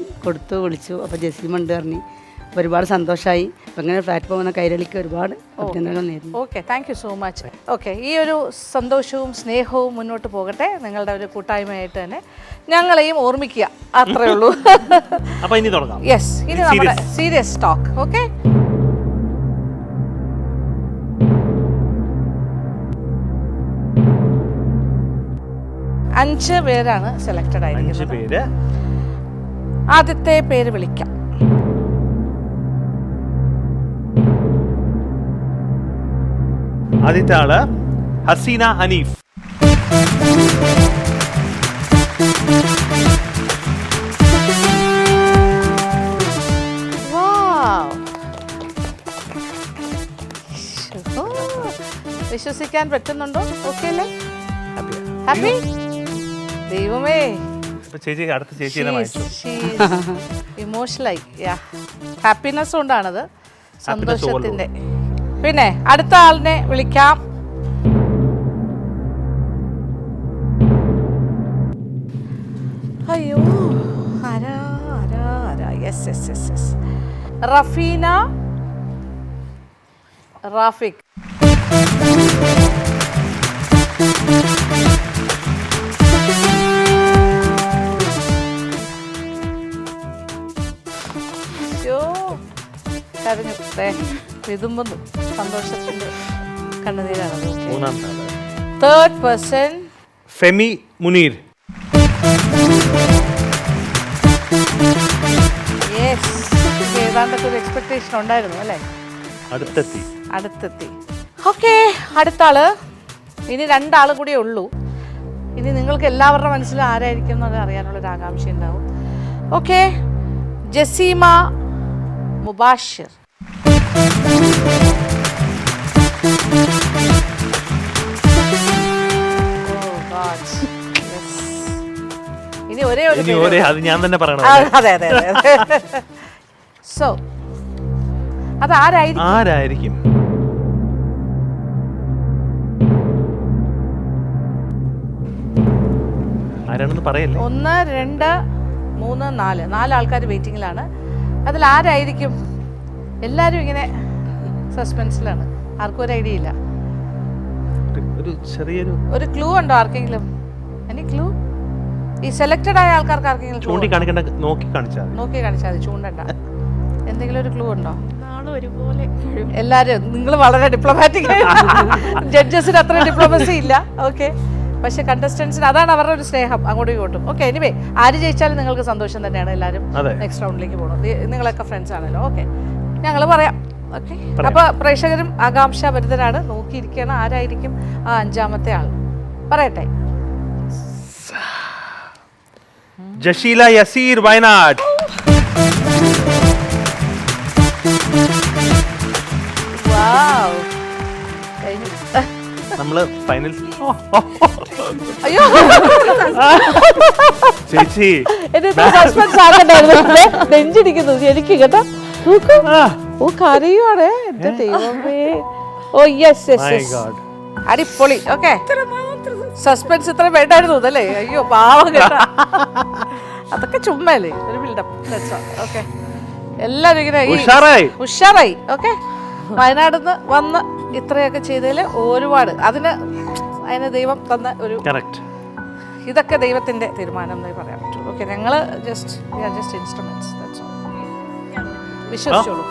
വിളിച്ചു. അപ്പോൾ ജസീമ ഉണ്ട് പറഞ്ഞു. അപ്പോൾ ഒരുപാട് സന്തോഷമായി. അപ്പോൾ ഇങ്ങനെ പ്ലാറ്റ്ഫോം എന്ന കൈരളിക്ക് ഒരുപാട് അഭിനന്ദനങ്ങൾ നേരുന്നു. Okay, thank you so much. Okay, ഈ ഒരു സന്തോഷവും സ്നേഹവും മുന്നോട്ട് പോകട്ടെ. നിങ്ങളുടെ ഒരു കൂട്ടായ്മയായിട്ട് തന്നെ ഞങ്ങളെയും ഓർമ്മിക്കുക, അത്രേ ഉള്ളൂ. അപ്പോൾ ഇനി തുടങ്ങാം. യെസ്, ഇനി നമ്മുടെ സീരിയസ് ടോക്ക്. ഓക്കെ, അഞ്ച് പേരാണ് സെലക്റ്റഡ് ആയിരിക്കുന്നത്. ആദ്യത്തെ പേര് വിളിക്കാം. ആദ്യത്തെ ആള് ഹസീന ഹനീഫ്. വിശ്വസിക്കാൻ പറ്റുന്നുണ്ടോ? ഓക്കെ അല്ലേ? ഹാപ്പി? ദൈവമേ, ചേച്ചി അടുത്ത ചേച്ചിയെ ഇമോഷണലായി. ഹാപ്പിനെസ് കൊണ്ടാണത്, സന്തോഷത്തിന്റെ. പിന്നെ അടുത്ത ആളിനെ വിളിക്കാം. അയ്യോ, ആരാ ആരാ ആരാ? Yes yes yes yes, Rafeena Rafiq. കരഞ്ഞു, വിതുമ്പുന്നു, സന്തോഷത്തിന്റെ കണ്ണുനീരാണ്. Third person Femi Muneer. Yes, ഏതാണ്ടൊക്കെ ഒരു എക്സ്പെക്ടേഷൻ ഉണ്ടായിരുന്നു അല്ലേ? അടുത്തെത്തി. ഓക്കെ, അടുത്ത ആള്. ഇനി 2 ആൾ കൂടിയേ ഉള്ളൂ. ഇനി നിങ്ങൾക്ക് എല്ലാവരുടെ മനസ്സിൽ ആരായിരിക്കും എന്നത് അറിയാനുള്ളൊരു ആകാംക്ഷ ഉണ്ടാവും. ഓക്കെ, ജസീമ മുബാഷിർ. ഇനി ഒരേ ഒരു അത് ഞാൻ തന്നെ പറയണം. അതെ. സോ അത് ആരായിരിക്കും? ആരാണെന്ന് പറയല്ലേ? 1, 2, 3, 4 ആൾക്കാർ വെയിറ്റിംഗിലാണ്. അതിൽ ആരായിരിക്കും? എല്ലാവരും ഇങ്ങനെ സസ്പെൻസിലാണ്. ആർക്കും ഒരു ഐഡിയ ഇല്ല. ഒരു ക്ലൂ ഉണ്ടോ ആർക്കെങ്കിലും? Any clue? ഈ സെലക്റ്റഡ് ആയ ആൾക്കാർക്ക് ആർക്കെങ്കിലും നോക്കി കാണിച്ചാൽ ചൂണ്ടണ്ട. എന്തെങ്കിലും ഒരു ക്ലൂ ഉണ്ടോ? എല്ലാവരും നിങ്ങൾ വളരെ ഡിപ്ലോമാറ്റിക്. ജഡ്ജസിന് അത്ര ഡിപ്ലോമസി ഇല്ല. ഓക്കെ, പക്ഷെ കണ്ടസ്റ്റൻസിന് അതാണ് അവരുടെ ഒരു സ്നേഹം അങ്ങോട്ടും ഇങ്ങോട്ടും. ഓക്കെ, എനിവേ ആര് ജയിച്ചാലും നിങ്ങൾക്ക് സന്തോഷം തന്നെയാണ്. എല്ലാവരും നെക്സ്റ്റ് റൗണ്ടിലേക്ക് പോകണം. നിങ്ങളൊക്കെ ഫ്രണ്ട്സ് ആണല്ലോ. ഓക്കെ, ഞങ്ങൾ പറയാം. ഓക്കെ, അപ്പൊ പ്രേക്ഷകരും ആകാംക്ഷാഭരിതരാണ്, നോക്കിയിരിക്കുകയാണ് ആരായിരിക്കും ആ 5ാമത്തെ ആൾ. പറയട്ടെ. ജഷീല യസീർ, വയനാട്. വാവ്, നമ്മള് ഫൈനൽ. അയ്യോ ചേച്ചി, സസ്പെൻസ് ആകണ്ടായിരുന്നു. നെഞ്ചിടിക്കുന്നു എനിക്ക് കേട്ടോ. ഓ കരയുവാണ് എന്റെ ദൈവമേ. ഓ യെസ്, അടിപൊളി. ഓക്കെ, സസ്പെൻസ് ഇത്ര വേണ്ടായിരുന്നു അല്ലേ? അയ്യോ പാവം കേട്ടോ. അതൊക്കെ ചുമ്മല്ലേ, ഒരു ബിൽഡപ്പ്. ഓക്കെ, എല്ലാവരും ഇങ്ങനെ ഉഷാറായി. ഓക്കെ, വയനാട് നിന്ന് വന്ന് ഇത്രയൊക്കെ ചെയ്തതിൽ ഒരുപാട് അതിന് ദൈവം തന്ന ഒരു, ഇതൊക്കെ ദൈവത്തിന്റെ തീരുമാനം എന്നേ പറയാൻ പറ്റുള്ളൂ. ഓക്കെ, ഞങ്ങള് ജസ്റ്റ് ഇൻസ്ട്രുമെന്റ്സ്. വിശ്വസിച്ചോളൂ.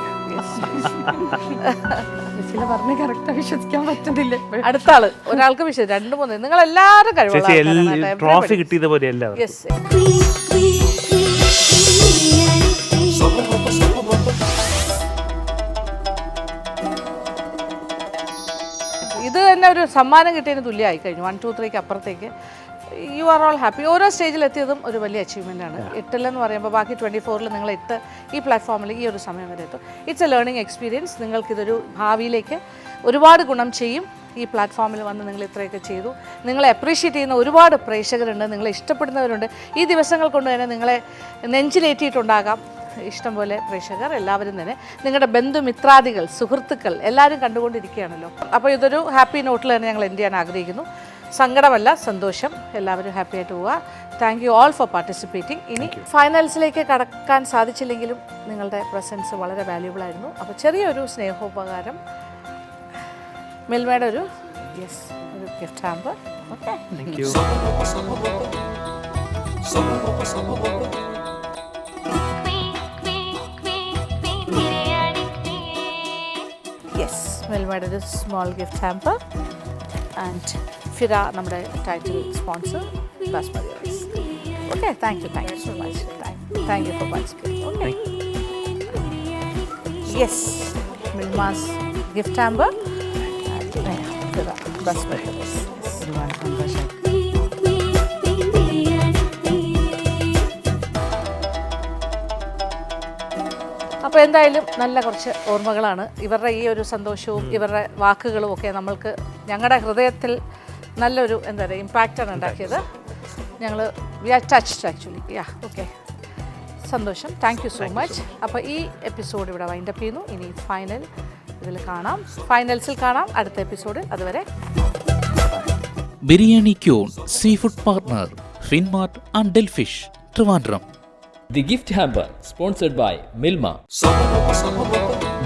പറഞ്ഞ കറക്റ്റാ, വിശ്വസിക്കാൻ പറ്റുന്നില്ല. അടുത്ത ആള് ഒരാൾക്ക് 2, 3 നിങ്ങൾ എല്ലാവരും കഴിവുള്ള ട്രോഫി കിട്ടിയത് പോലെ എല്ലാവരും. ഇത് തന്നെ ഒരു സമ്മാനം കിട്ടിയതിന് തുല്യമായി കഴിഞ്ഞു. 1, 2, 3 അപ്പുറത്തേക്ക് യു ആർ ഓൾ ഹാപ്പി. ഓരോ സ്റ്റേജിൽ എത്തിയതും ഒരു വലിയ അച്ചീവ്മെൻ്റ് ആണ്. 8 എന്ന് പറയുമ്പോൾ ബാക്കി 24 നിങ്ങൾ 8 ഈ പ്ലാറ്റ്ഫോമിൽ ഈ ഒരു സമയം വരെ എത്തും. It's a learning experience. നിങ്ങൾക്കിതൊരു ഭാവിയിലേക്ക് ഒരുപാട് ഗുണം ചെയ്യും. ഈ പ്ലാറ്റ്ഫോമിൽ വന്ന് നിങ്ങൾ ഇത്രയൊക്കെ ചെയ്തു. നിങ്ങളെ അപ്രീഷിയേറ്റ് ചെയ്യുന്ന ഒരുപാട് പ്രേക്ഷകരുണ്ട്, നിങ്ങളെ ഇഷ്ടപ്പെടുന്നവരുണ്ട്. ഈ ദിവസങ്ങൾ കൊണ്ട് തന്നെ നിങ്ങളെ നെഞ്ചിലേറ്റിയിട്ടുണ്ടാകാം ഇഷ്ടംപോലെ പ്രേക്ഷകർ. എല്ലാവരും തന്നെ നിങ്ങളുടെ ബന്ധുമിത്രാദികൾ, സുഹൃത്തുക്കൾ എല്ലാവരും കണ്ടുകൊണ്ടിരിക്കുകയാണല്ലോ. അപ്പോൾ ഇതൊരു ഹാപ്പി നോട്ടിൽ തന്നെ ഞങ്ങൾ എൻഡ് ചെയ്യാൻ ആഗ്രഹിക്കുന്നു. സങ്കടമല്ല, സന്തോഷം. എല്ലാവരും ഹാപ്പി ആയിട്ട് പോവുക. Thank you all for participating. ഇനി ഫൈനൽസിലേക്ക് കടക്കാൻ സാധിച്ചില്ലെങ്കിലും നിങ്ങളുടെ പ്രസൻസ് വളരെ വാല്യൂബിൾ ആയിരുന്നു. അപ്പോൾ ചെറിയൊരു സ്നേഹോപകാരം, മിൽമയുടെ ഒരു ഗിഫ്റ്റ് ഹാമ്പർ. ഓക്കെ, മിൽമയുടെ ഒരു small gift hamper. And Fira നമ്മുടെ title sponsor basmati rice. Okay, thank you so much. Thank you for participating. Okay, yes, Milma's gift hamper Fira basmati rice. ഒരുപാട് സന്തോഷം. അപ്പോൾ എന്തായാലും നല്ല കുറച്ച് ഓർമ്മകളാണ്. ഇവരുടെ ഈ ഒരു സന്തോഷവും ഇവരുടെ വാക്കുകളും ഒക്കെ നമ്മൾക്ക് ഞങ്ങളുടെ ഹൃദയത്തിൽ നല്ലൊരു എന്താ പറയുക ഇമ്പാക്റ്റാണ് ഉണ്ടാക്കിയത്. ഞങ്ങൾ we are touched actually. Okay, സന്തോഷം. Thank you so much. അപ്പോൾ ഈ എപ്പിസോഡ് ഇവിടെ വൈൻഡപ്പ് ചെയ്യുന്നു. ഇനി ഫൈനൽസിൽ കാണാം അടുത്ത എപ്പിസോഡിൽ. അതുവരെ biryani queen seafood partner Finmart and Delfish Trivandrum. The gift hamper sponsored by Milma.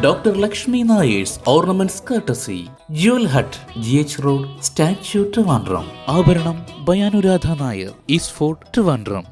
Dr. Lakshmi Nayer's Ornaments Courtesy. Jewel Hut, GH Road, Statue Trivandrum. ആഭരണം ബയാനുരാധ നായർ, ഈസ്റ്റ് ഫോർട്ട് ട്രിവാൻഡ്രം.